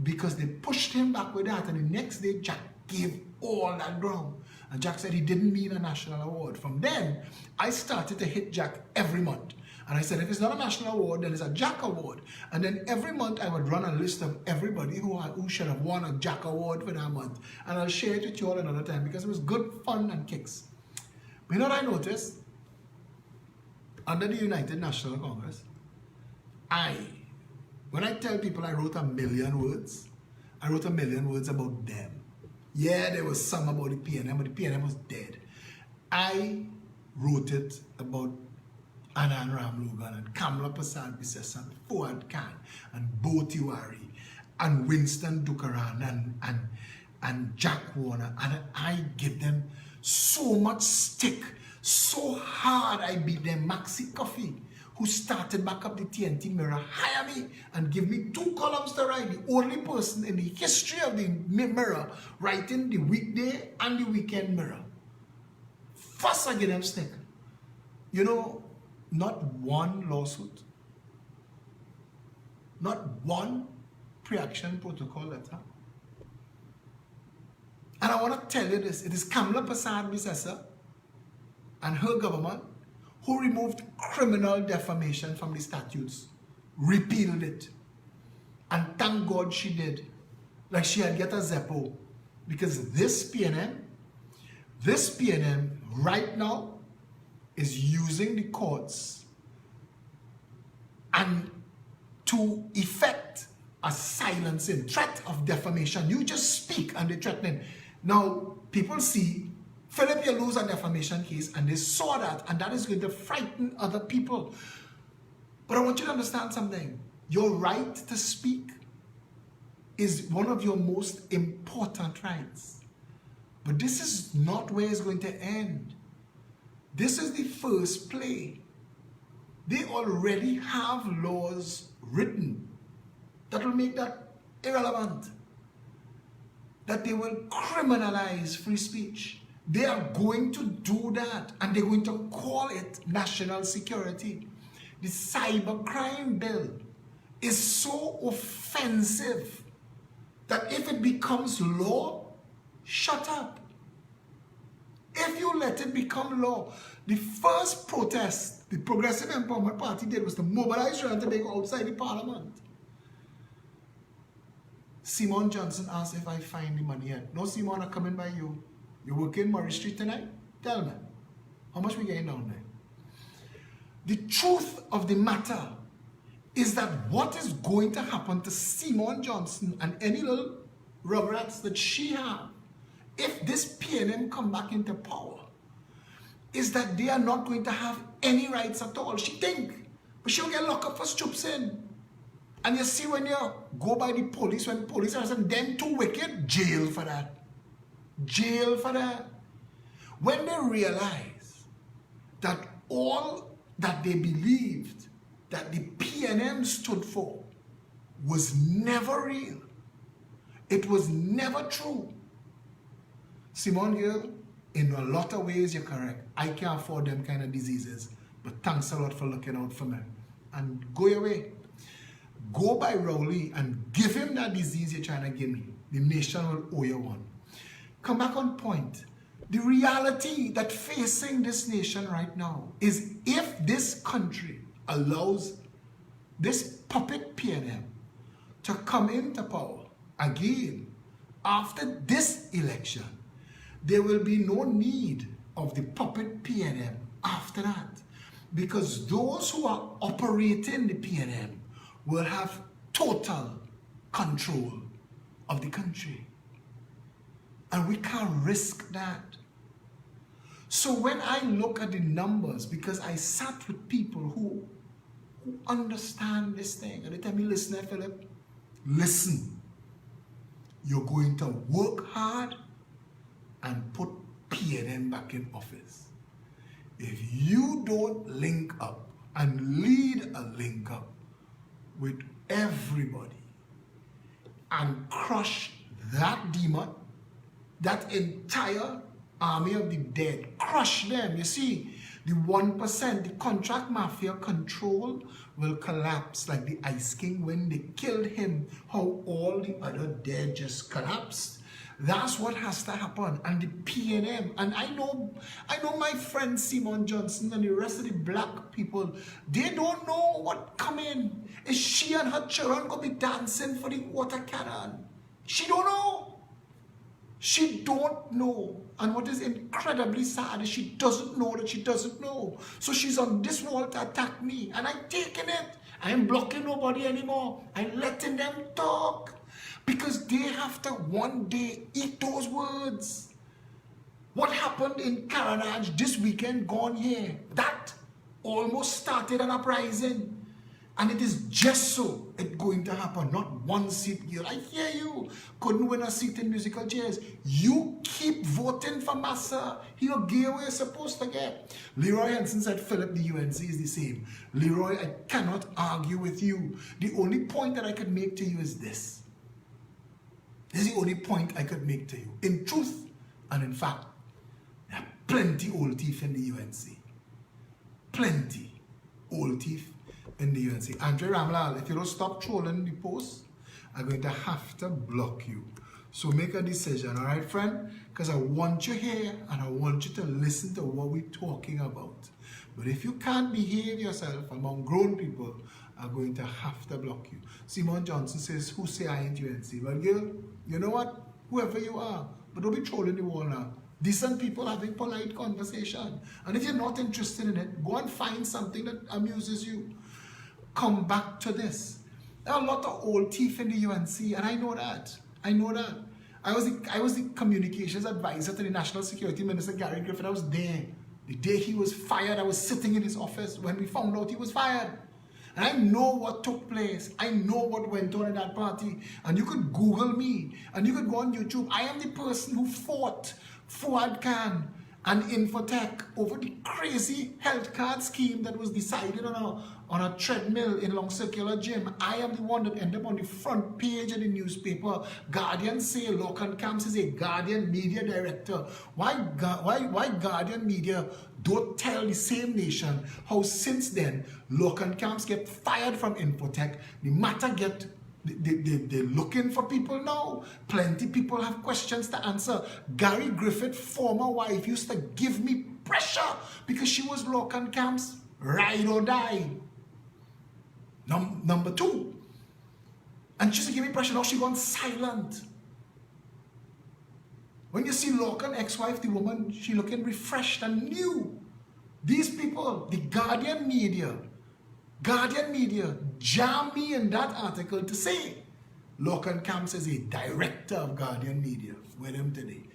because they pushed him back with that. And the next day, Jack gave all that ground. And Jack said he didn't need a national award. From then, I started to hit Jack every month. And I said, if it's not a national award, then it's a Jack Award. And then every month I would run a list of everybody who should have won a Jack Award for that month. And I'll share it with you all another time, because it was good fun and kicks. But you know what I noticed? Under the United National Congress, when I tell people I wrote 1 million words, I wrote 1 million words about them. Yeah, there was some about the PNM, but the PNM was dead. I wrote it about Anand Ramlogan and Kamala Prasad-Bissessar and Fuad Khan and Bo Tiwari and Winston Dukaran and Jack Warner, and I give them so much stick, so hard I beat them. Maxi Coffee, who started back up the TNT Mirror, hire me and give me 2 columns to write. The only person in the history of the Mirror writing the weekday and the weekend Mirror. First I give them stick. You know, not one lawsuit, not one pre-action protocol letter. And I want to tell you this, it is Kamala Prasad-Bissessar and her government who removed criminal defamation from the statutes, repealed it. And thank God she did. Like she had get a Zeppo. Because this PNM right now is using the courts and to effect a silencing, threat of defamation. You just speak and they're threatening. Now, people see Philip, you lose a defamation case, and they saw that, and that is going to frighten other people. But I want you to understand something. Your right to speak is one of your most important rights. But this is not where it's going to end. This is the first play. They already have laws written that will make that irrelevant. That they will criminalize free speech. They are going to do that, and they're going to call it national security. The cybercrime bill is so offensive that if it becomes law, shut up. If you let it become law, the first protest the Progressive Empowerment Party did was to mobilize Ryan to go outside the parliament. Simon Johnson asked if I find the money yet. No, Simon, I'm coming by you. You working Murray Street tonight? Tell me. How much we getting down there? The truth of the matter is that what is going to happen to Simon Johnson and any little rugrats that she have, if this PNM come back into power, is that they are not going to have any rights at all. She think, but she'll get locked up for stupsin. And you see when you go by the police, when police are saying them too wicked, jail for that. Jail for that. When they realize that all that they believed that the PNM stood for was never real. It was never true. Simone Gill, in a lot of ways you're correct. I can't afford them kind of diseases. But thanks a lot for looking out for me. And go your way. Go by Rowley and give him that disease you're trying to give me. The nation will owe you one. Come back on point. The reality that facing this nation right now is if this country allows this puppet PNM to come into power again after this election, there will be no need of the puppet PNM after that, because those who are operating the PNM will have total control of the country. And we can't risk that. So when I look at the numbers, because I sat with people who understand this thing, and they tell me, listen, Philip, listen, you're going to work hard and put PNM back in office. If you don't link up and lead a link up with everybody and crush that demon, that entire army of the dead, crush them. You see, the 1%, the contract mafia control will collapse like the Ice King when they killed him, how all the other dead just collapsed. That's what has to happen. And the PNM, and I know my friend Simon Johnson and the rest of the black people, they don't know what coming. Is she and her children going to be dancing for the water cannon? She don't know. She don't know. And what is incredibly sad is she doesn't know that she doesn't know. So she's on this wall to attack me. And I'm taking it. I ain't blocking nobody anymore. I'm letting them talk. Because they have to one day eat those words. What happened in Caranage this weekend gone here? That almost started an uprising. And it is just so it's going to happen. Not one seat, girl. I hear you. Couldn't win a seat in musical chairs. You keep voting for Massa. He'll get where you're supposed to get. Leroy Henson said, Philip, the UNC is the same. Leroy, I cannot argue with you. The only point that I could make to you is this. This is the only point I could make to you. In truth and in fact, there are plenty old teeth in the UNC. Plenty old teeth in the UNC. Andre Ramlal, if you don't stop trolling the post, I'm going to have to block you. So make a decision, all right, friend? Because I want you here and I want you to listen to what we're talking about. But if you can't behave yourself among grown people, I'm going to have to block you. Simon Johnson says, who say I ain't UNC? Well, girl, you know what? Whoever you are, but don't be trolling the wall now. Decent people having polite conversation. And if you're not interested in it, go and find something that amuses you. Come back to this. There are a lot of old teeth in the UNC, and I know that. I know that. I was the communications advisor to the National Security Minister, Gary Griffith. I was there. The day he was fired, I was sitting in his office when we found out he was fired. And I know what took place. I know what went on in that party. And you could Google me. And you could go on YouTube. I am the person who fought Fuad Khan and Infotech over the crazy health card scheme that was decided on a treadmill in Long Circular Gym. I am the one that ended up on the front page of the newspaper. Guardian say Lorcan Camps is a Guardian media director. Why Guardian media don't tell the same nation how since then Lorcan Camps get fired from Infotech, the matter get they're looking for people now. Plenty people have questions to answer. Gary Griffith, former wife, used to give me pressure because she was Lorcan Camps, ride or die. Number two. And she used to give me pressure. Now she gone silent. When you see Lorcan ex-wife, the woman, she looking refreshed and new. These people, the Guardian media jammed me in that article to say Lorcan Camps is a director of Guardian Media. Where them today?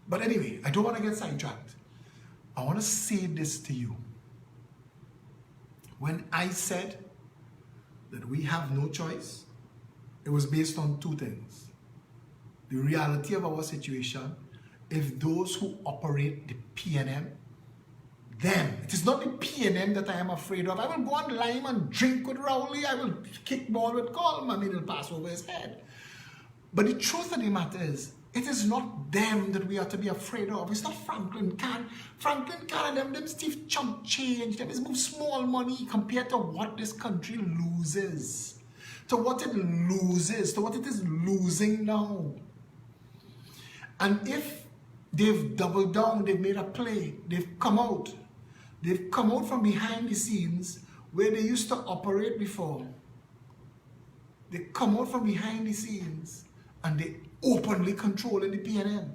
But anyway, I don't want to get sidetracked. I want to say this to you. When I said that we have no choice, it was based on two things. The reality of our situation, if those who operate the PNM, them. It is not the PNM that I am afraid of. I will go on Lime and drink with Rowley. I will kick ball with Colm. I mean, it'll pass over his head. But the truth of the matter is, it is not them that we are to be afraid of. It's not Franklin Can. Franklin Can and them Steve chump change. Them is move small money compared to what this country loses. To what it loses. To what it is losing now. And if they've doubled down, they've made a play, they've come out from behind the scenes where they used to operate before. They come out from behind the scenes and they openly controlling the PNM.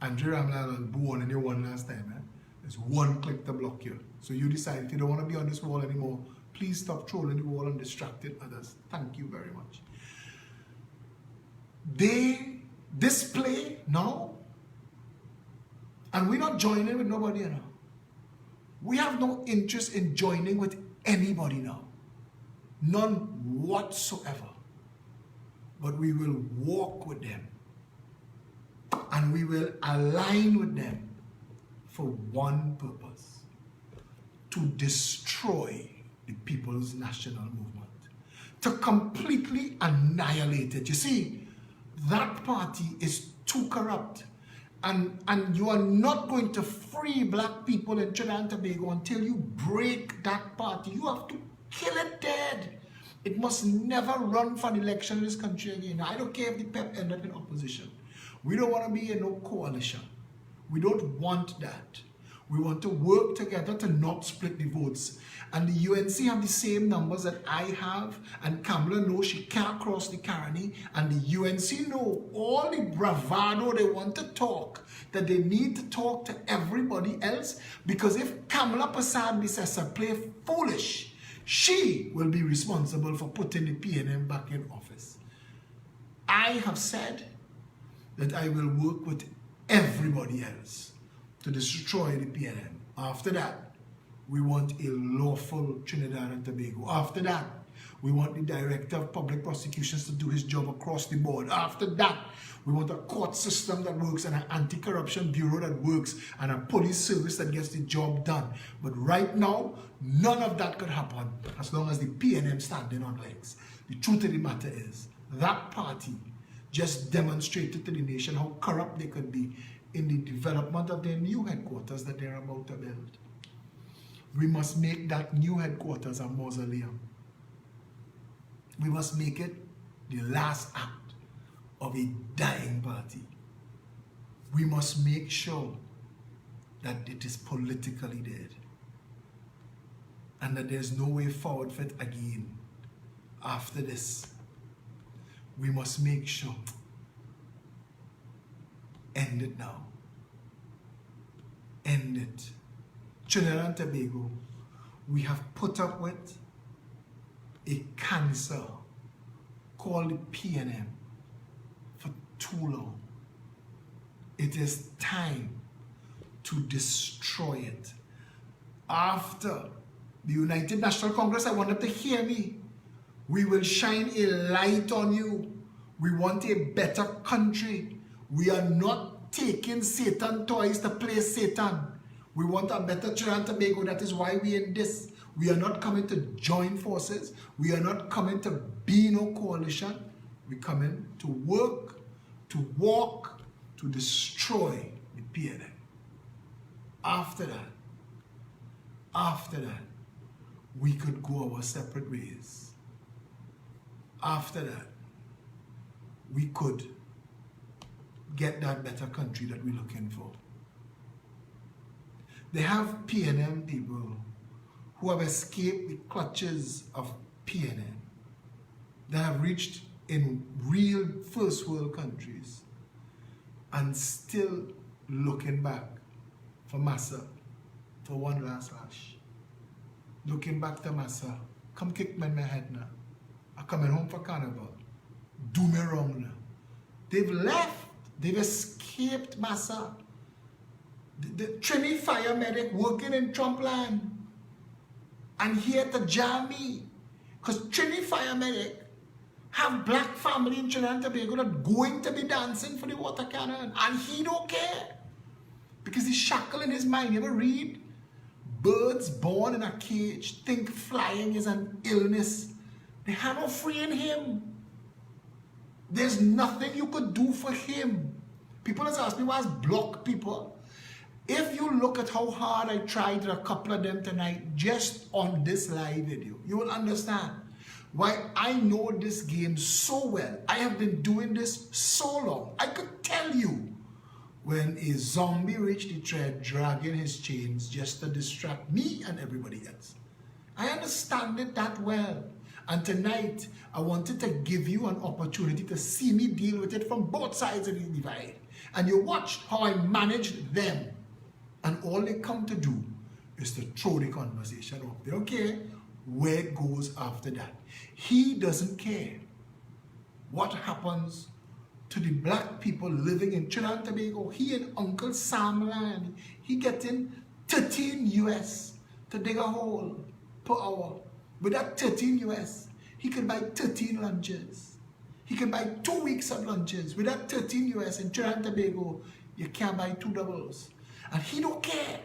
Andrew Ramlal was born and you won last time. There's one click to block you. So you decide if you don't want to be on this wall anymore, please stop trolling the wall and distracting others. Thank you very much. They display now, and we're not joining with nobody now. We have no interest in joining with anybody now. None whatsoever. But we will walk with them. And we will align with them for one purpose. To destroy the People's National Movement. To completely annihilate it. You see, that party is too corrupt. And you are not going to free black people in Trinidad and Tobago until you break that party. You have to kill it dead. It must never run for an election in this country again. I don't care if the PEP end up in opposition. We don't want to be in no coalition. We don't want that. We want to work together to not split the votes. And the UNC have the same numbers that I have. And Kamala knows she can't cross the Caroni. And the UNC know all the bravado they want to talk, that they need to talk to everybody else. Because if Kamala Prasad Bissessa play foolish, she will be responsible for putting the PNM back in office. I have said that I will work with everybody else to destroy the PNM. After that, we want a lawful Trinidad and Tobago. After that, we want the Director of Public Prosecutions to do his job across the board. After that, we want a court system that works and an anti-corruption bureau that works and a police service that gets the job done. But right now, none of that could happen as long as the PNM standing on legs. The truth of the matter is, that party just demonstrated to the nation how corrupt they could be in the development of their new headquarters that they're about to build. We must make that new headquarters a mausoleum. We must make it the last act of a dying party. We must make sure that it is politically dead and that there's no way forward for it again after this. We must make sure. End it now. End it. Trinidad and Tobago, we have put up with a cancer called the PNM for too long. It is time to destroy it. After the United National Congress, I want them to hear me. We will shine a light on you. We want a better country. We are not taking Satan toys to play Satan. We want a better Trinidad and Tobago. That is why we in this. We are not coming to join forces. We are not coming to be no coalition. We coming to work, to walk, to destroy the PNM. After that, we could go our separate ways. After that, we could get that better country that we're looking for. They have PNM people who have escaped the clutches of PNM, that have reached in real first world countries and still looking back for Massa for one last lash. Looking back to Massa, come kick me in my head now. I'm coming home for carnival. Do me wrong now. They've left. They've escaped Massa. The Trini fire medic working in Trumpland and here to jam me. Because Trini fire medic have black family in Trinidad and Tobago that going to be dancing for the water cannon. And he don't care. Because he's shackled in his mind. You ever read? Birds born in a cage think flying is an illness. They have no free in him. There's nothing you could do for him. People has asked me why I block people. If you look at how hard I tried a couple of them tonight just on this live video, you will understand why I know this game so well. I have been doing this so long. I could tell you when a zombie reached the tread dragging his chains just to distract me and everybody else. I understand it that well. And tonight, I wanted to give you an opportunity to see me deal with it from both sides of the divide. And you watched how I managed them. And all they come to do is to throw the conversation off. They don't care where it goes after that. He doesn't care what happens to the black people living in Trinidad and Tobago. He and Uncle Sam land, he getting 13 US to dig a hole per hour. With that 13 US, he could buy 13 lunches. He could buy 2 weeks of lunches. With that 13 US in Trinidad and Tobago, you can't buy 2 doubles. And he don't care.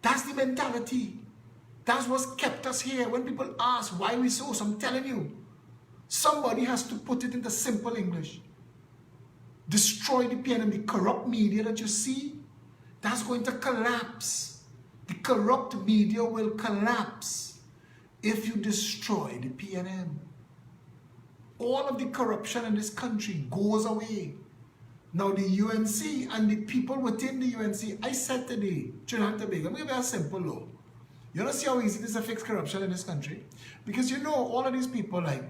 That's the mentality. That's what's kept us here. When people ask why we so, I'm telling you, somebody has to put it into simple English. Destroy the PNM, the corrupt media that you see, that's going to collapse. The corrupt media will collapse if you destroy the PNM. All of the corruption in this country goes away. Now the UNC and the people within the UNC, I said today, Trinidad and Tobago, I'm going to give you a simple law. You don't see how easy it is to fix corruption in this country? Because you know all of these people like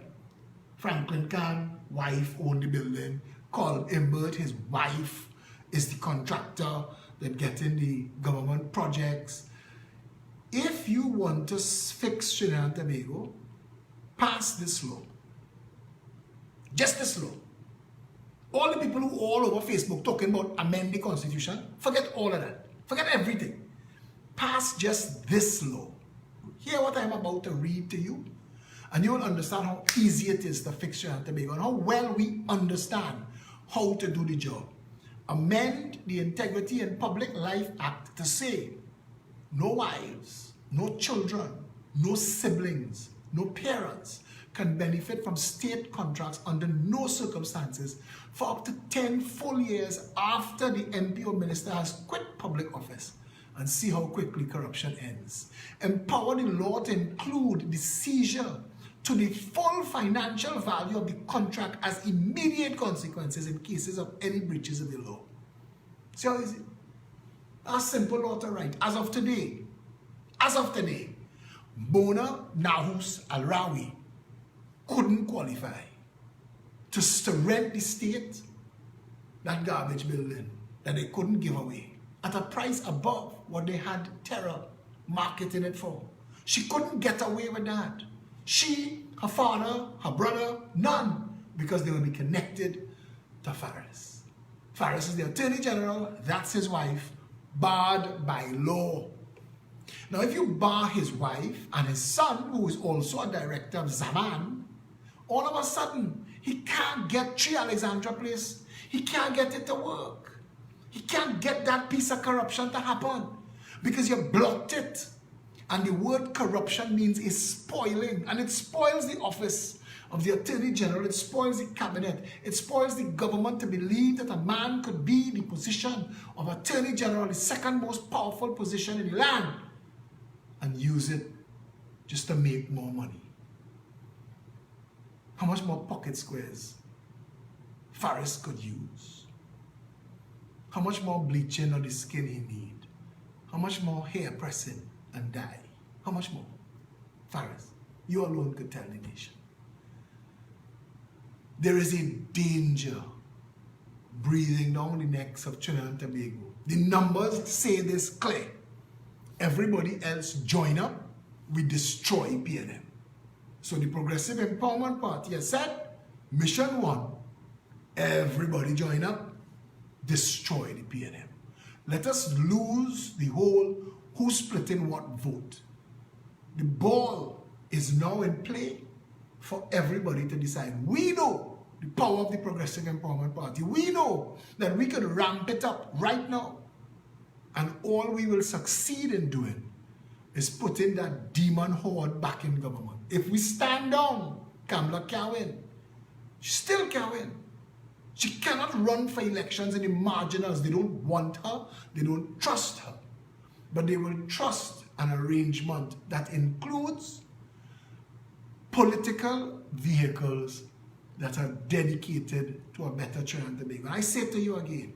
Franklin Khan, wife owned the building, called Imbert, his wife is the contractor that getting the government projects. If you want to fix Trinidad and Tobago, pass this law. Just this law. All the people who all over Facebook talking about amend the constitution, forget all of that. Forget everything. Pass just this law. Hear what I'm about to read to you, and you will understand how easy it is to fix Trinidad and Tobago and how well we understand how to do the job. Amend the Integrity and Public Life Act to say no wives, no children, no siblings, no parents can benefit from state contracts under no circumstances for up to 10 full years after the MP or minister has quit public office, and see how quickly corruption ends. Empower the law to include the seizure to the full financial value of the contract as immediate consequences in cases of any breaches of the law. See how easy? A simple law to write. As of today, Mona Nahus Al-Rawi couldn't qualify to rent the state that garbage building that they couldn't give away at a price above what they had terror marketing it for. She couldn't get away with that. She, her father, her brother, none, because they will be connected to Faris. Faris is the Attorney General, that's his wife, barred by law. Now, if you bar his wife and his son, who is also a director of Zaman, all of a sudden, he can't get 3 Alexandra Place. He can't get it to work. He can't get that piece of corruption to happen because you blocked it. And the word corruption means is spoiling, and it spoils the office of the Attorney General. It spoils the cabinet. It spoils the government to believe that a man could be the position of Attorney General, the second most powerful position in the land, and use it just to make more money. How much more pocket squares Faris could use? How much more bleaching of the skin he need? How much more hair pressing and dye? How much more? Faris, you alone could tell the nation. There is a danger breathing down the necks of Trinidad and Tobago. The numbers say this clear. Everybody else join up, we destroy PNM. So the Progressive Empowerment Party has said, mission 1, everybody join up, destroy the PNM. Let us lose the whole who's splitting what vote. The ball is now in play for everybody to decide. We know the power of the Progressive Empowerment Party. We know that we can ramp it up right now. And all we will succeed in doing is putting that demon horde back in government. If we stand down, Kamala can't win. She still can't win. She cannot run for elections in the marginals. They don't want her. They don't trust her. But they will trust an arrangement that includes political vehicles that are dedicated to a better Trinidad and Tobago. And I say to you again,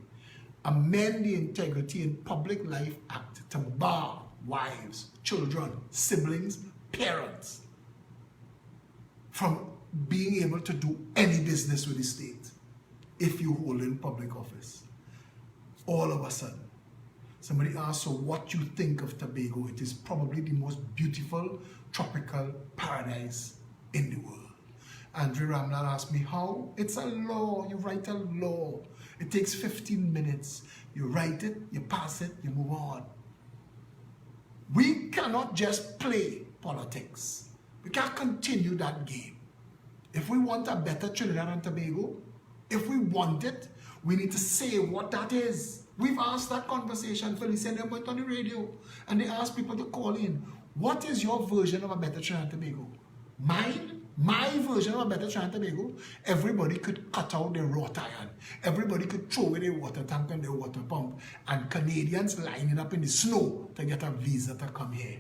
amend the Integrity in Public Life Act to bar wives, children, siblings, parents from being able to do any business with the state if you hold in public office. All of a sudden, somebody asks, so what you think of Tobago? It is probably the most beautiful tropical paradise in the world. Andrew Ramlal asked me how? It's a law. You write a law. It takes 15 minutes. You write it, you pass it, you move on. We cannot just play politics. We can't continue that game. If we want a better Trinidad and Tobago, if we want it, we need to say what that is. We've asked that conversation. Felicia went on the radio and they asked people to call in. What is your version of a better Trinidad and Tobago? Mine? My version of a better Trinidad and Tobago, everybody could cut out their wrought iron. Everybody could throw away their water tank and their water pump. And Canadians lining up in the snow to get a visa to come here.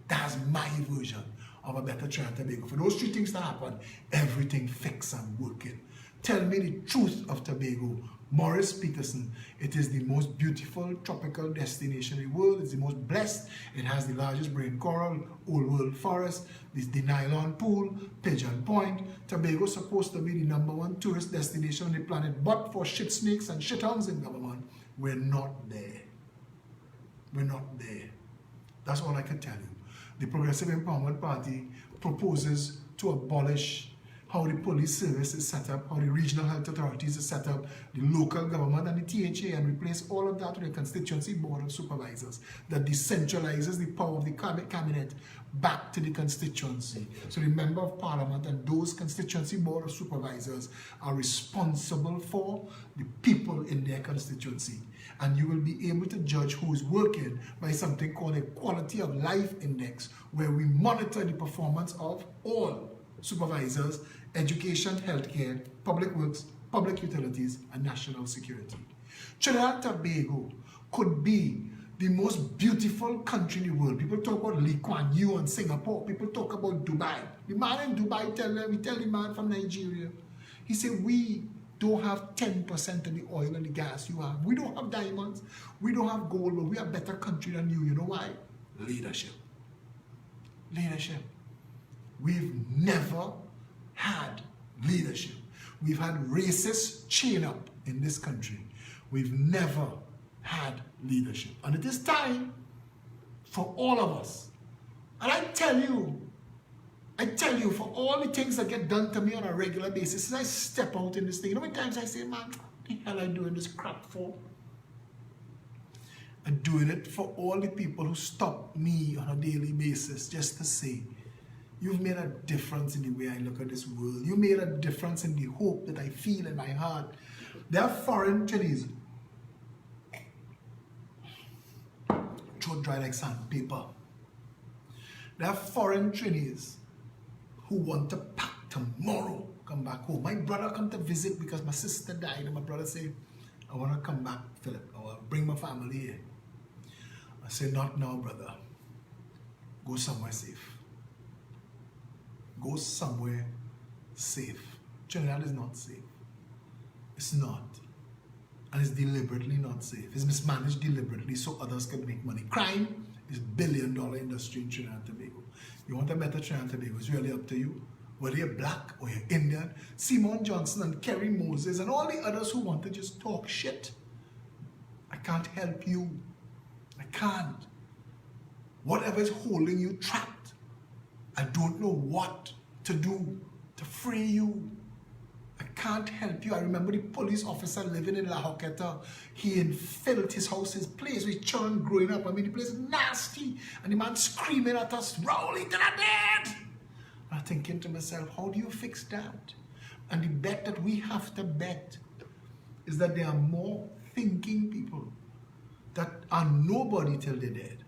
That's my version of a better Trinidad and Tobago. For those 3 things to happen, everything fixed and working. Tell me the truth of Tobago. Morris Peterson, it is the most beautiful tropical destination in the world. It's the most blessed. It has the largest brain coral, old world forest, the nylon pool, Pigeon Point. Tobago is supposed to be the #1 tourist destination on the planet, but for shit snakes and shithounds in government, we're not there. We're not there. That's all I can tell you. The Progressive Empowerment Party proposes to abolish how the police service is set up, how the regional health authorities are set up, the local government and the THA, and replace all of that with a constituency board of supervisors that decentralizes the power of the cabinet back to the constituency. So the member of parliament and those constituency board of supervisors are responsible for the people in their constituency. And you will be able to judge who is working by something called a quality of life index, where we monitor the performance of all supervisors, education, healthcare, public works, public utilities, and national security. Trinidad and Tobago could be the most beautiful country in the world. People talk about Lee Kuan Yew and Singapore. People talk about Dubai. The man in Dubai tell the man from Nigeria, he said, we don't have 10% of the oil and the gas you have. We don't have diamonds. We don't have gold, but we are a better country than you. You know why? Leadership. Leadership. We've never had leadership. We've had racist chain up in this country. We've never had leadership. And it is time for all of us. And I tell you, for all the things that get done to me on a regular basis, since I step out in this thing, you know how many times I say, man, what the hell am I doing this crap for? I'm doing it for all the people who stop me on a daily basis just to say, you've made a difference in the way I look at this world. You made a difference in the hope that I feel in my heart. There are foreign Chinese, throat dry like sandpaper. There are foreign Chinese who want to pack tomorrow, come back home. My brother come to visit because my sister died, and my brother say, I want to come back, Philip. I want to bring my family here. I say, not now, brother. Go somewhere safe. Go somewhere safe. Trinidad is not safe. It's not. And it's deliberately not safe. It's mismanaged deliberately so others can make money. Crime is $1 billion industry in Trinidad and Tobago. You want a better Trinidad and Tobago, it's really up to you. Whether you're black or you're Indian, Simon Johnson and Kerry Moses and all the others who want to just talk shit. I can't help you. I can't. Whatever is holding you trapped, I don't know what to do to free you. I can't help you. I remember the police officer living in La Hoqueta. He infilled his house, his place with children growing up. I mean, the place is nasty. And the man screaming at us, roll it to the dead. I'm thinking to myself, how do you fix that? And the bet that we have to bet is that there are more thinking people that are nobody till they're dead,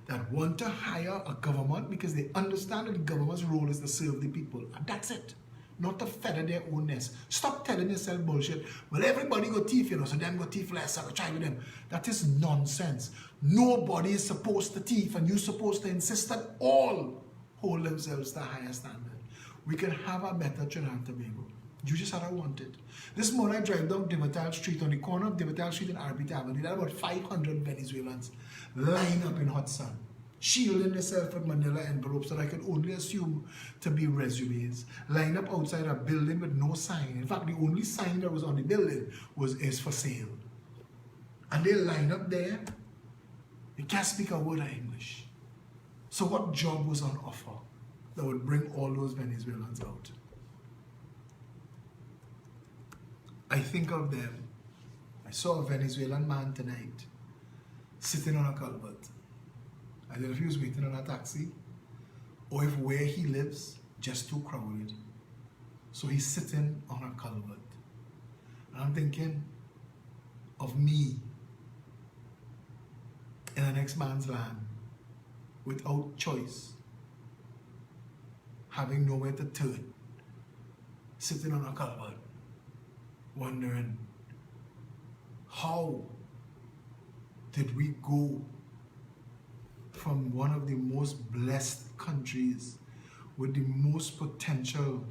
that want to hire a government because they understand that the government's role is to serve the people. And that's it. Not to feather their own nest. Stop telling yourself bullshit. Well, everybody go thief, so them go thief less, I go try with them. That is nonsense. Nobody is supposed to thief, and you're supposed to insist that all hold themselves to a higher standard. We can have a better Trinidad and Tobago. You just had to want it. This morning I drive down Divital Street, on the corner of Divital Street and Arbit Avenue. There are about 500 Venezuelans lined up in hot sun, shielding themselves with manila envelopes that I can only assume to be resumes, lined up outside a building with no sign. In fact, the only sign that was on the building is for sale. And they line up there. They can't speak a word of English. So what job was on offer that would bring all those Venezuelans out? I think of them. I saw a Venezuelan man tonight sitting on a culvert. I don't know if he was waiting on a taxi or if where he lives just too crowded. So he's sitting on a culvert. And I'm thinking of me in the next man's land without choice, having nowhere to turn, sitting on a culvert, wondering, how did we go from one of the most blessed countries with the most potential,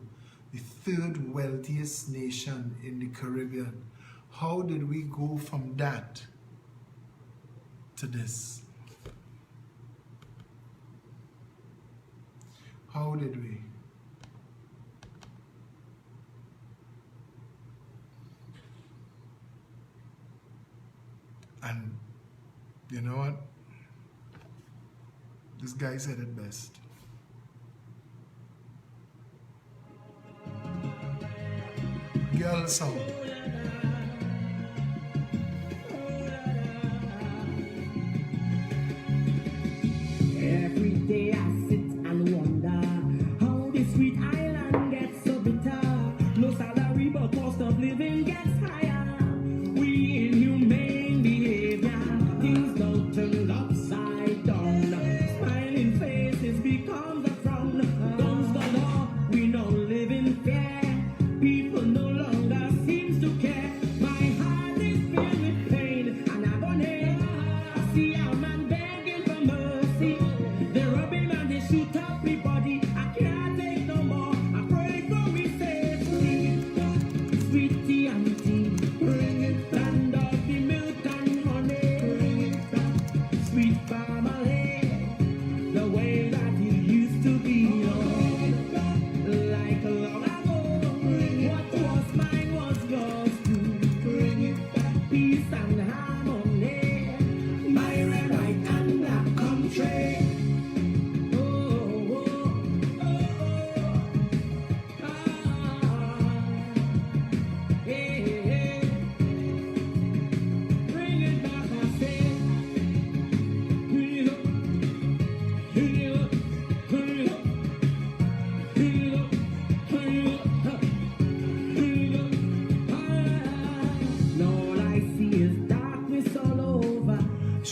the third wealthiest nation in the Caribbean? How did we go from that to this? How did we? And you know what? This guy said it best. Girl song. Every day I sit and wonder how this sweet island gets so bitter. No salary, but cost of living gets higher. We inhumane behavior, things don't turn upside down. Smiling faces become the frown. Guns galore, we don't live in fear. People no longer seems to care. My heart is filled with pain and agony. I see a man begging for mercy. They rob him and they shoot up me body. I can't take no more. I pray for me safety. Sweetie and tea.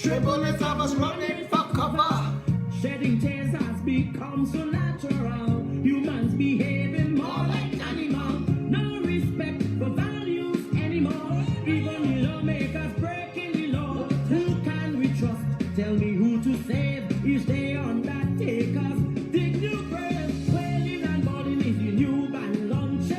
Stray bullets of us running for cover. Shedding tears has become so natural. Humans behaving more like animals. No respect for values anymore. Even the lawmakers breaking the law. Who can we trust? Tell me who to save. Is they undertakers? Dig new graves. Wailing and boarding is the new band launches.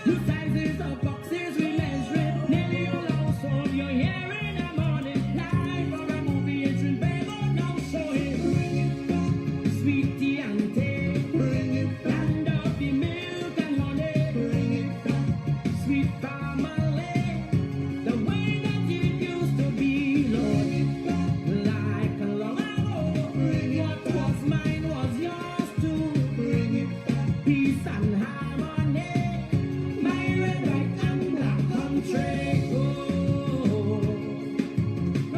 New sizes of boxes we measure. Nearly all household you're here in the morning. Live from a movie it's in favor now showing. Sweetie and tea, land of the milk and honey, sweet family, the way that it used to be, Lord, like a long ago. What was mine was yours too. Peace and harmony, my red, white, and black country. Oh, oh,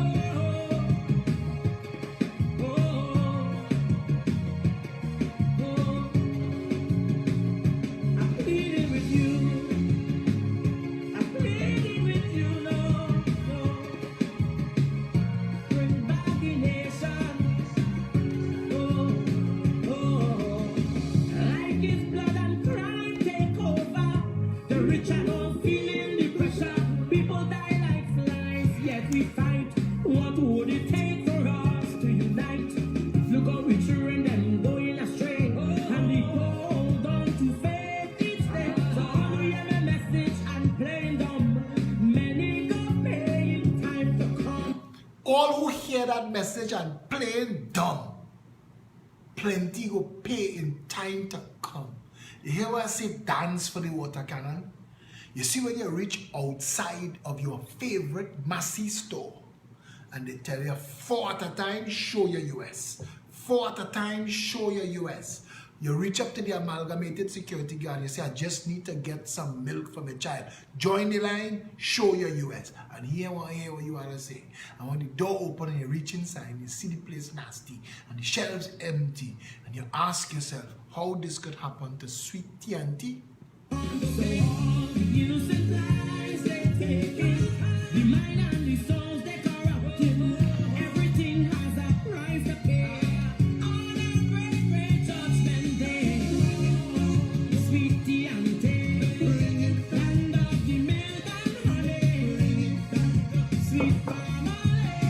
oh. I pleaded with you, no, bring back the nation. Oh, like it's blood and crime take over. The rich and all feeling the pressure. People die like flies, yet we fight. What would it take for us to unite? Look how we children them going astray, and we hold on to faith instead. So all we have a message and playing dumb. Many go pay in time to come. All who hear that message and playing dumb, plenty go pay in time to come. You hear what I say, dance for the water cannon? You see when you reach outside of your favorite Massey store and they tell you 4 at a time, show your US. 4 at a time, show your US. You reach up to the amalgamated security guard, you say, I just need to get some milk for my child. Join the line, show your US. And hear what you are saying. And when the door open and you reach inside, you see the place nasty and the shelves empty. And you ask yourself, how this could happen to sweet TNT? So all the innocent lives they taking, the mind and the souls they corrupting. Everything has a price to pay. On a great, great judgment day. Sweet tea and tea, land of the milk and honey. Sweet family,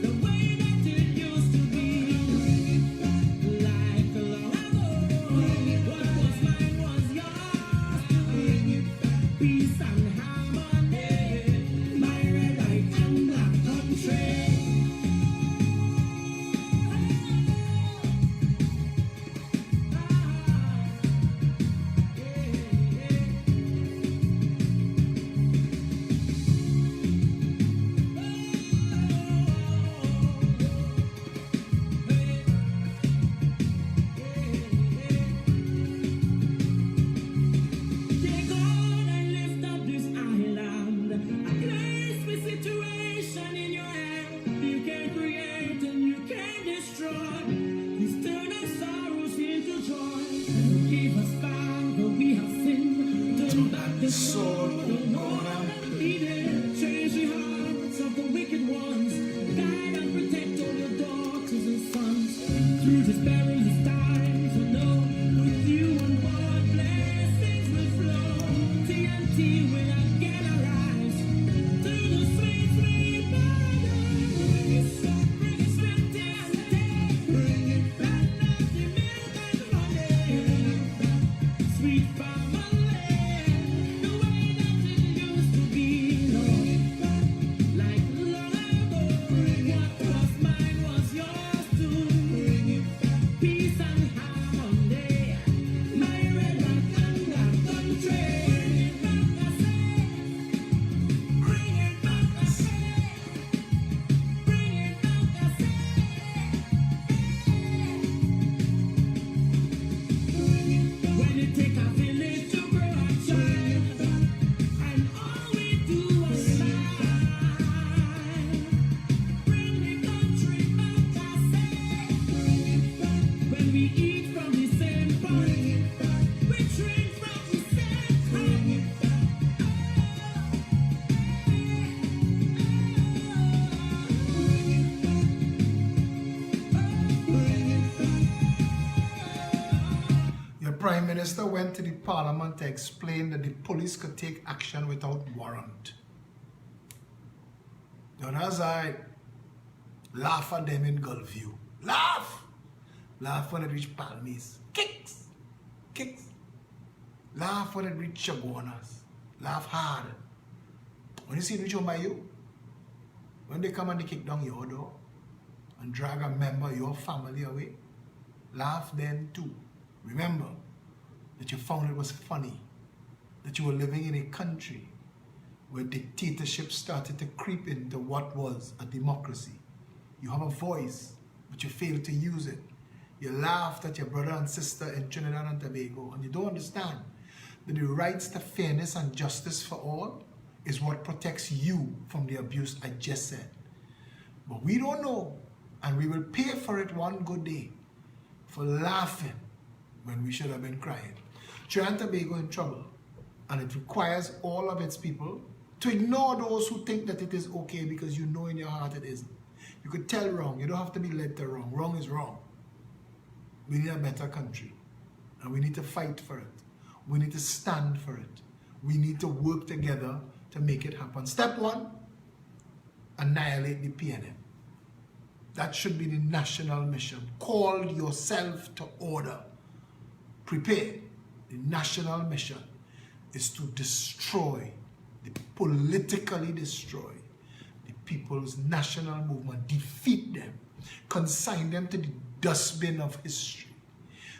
the way that it used to be. Like long ago, what was mine was yours. Peace and Minister went to the Parliament to explain that the police could take action without warrant. And as I laugh at them in Gulfview, laugh when it reach Palmies, kicks, laugh when it reach Chaguanas, laugh hard. When you see it reach home by you, when they come and they kick down your door and drag a member of your family away, laugh then too. Remember that you found it was funny, that you were living in a country where dictatorship started to creep into what was a democracy. You have a voice, but you fail to use it. You laughed at your brother and sister in Trinidad and Tobago, and you don't understand that the rights to fairness and justice for all is what protects you from the abuse I just said. But we don't know, and we will pay for it one good day for laughing when we should have been crying. Trinidad and Tobago in trouble, and it requires all of its people to ignore those who think that it is okay because you know in your heart it isn't. You could tell wrong. You don't have to be led to wrong. Wrong is wrong. We need a better country, and we need to fight for it. We need to stand for it. We need to work together to make it happen. Step one, annihilate the PNM. That should be the national mission. Call yourself to order. Prepare. The national mission is to destroy, politically destroy the people's national movement, defeat them, consign them to the dustbin of history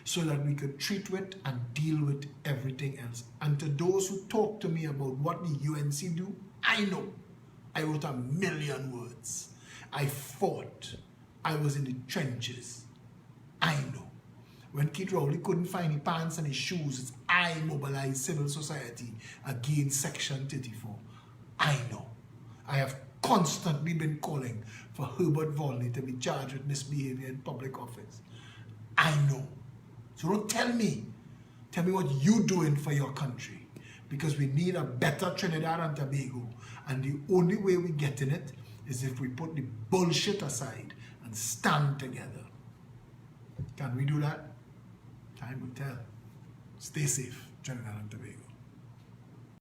so that we could treat with and deal with everything else. And to those who talk to me about what the UNC do, I know. I wrote 1,000,000 words. I fought. I was in the trenches. I know. When Kid Rowley couldn't find his pants and his shoes, I mobilized civil society against Section 34. I know. I have constantly been calling for Herbert Volney to be charged with misbehavior in public office. I know. So don't tell me. Tell me what you're doing for your country. Because we need a better Trinidad and Tobago. And the only way we get in it is if we put the bullshit aside and stand together. Can we do that? Time will tell. Stay safe, Trinidad and Tobago.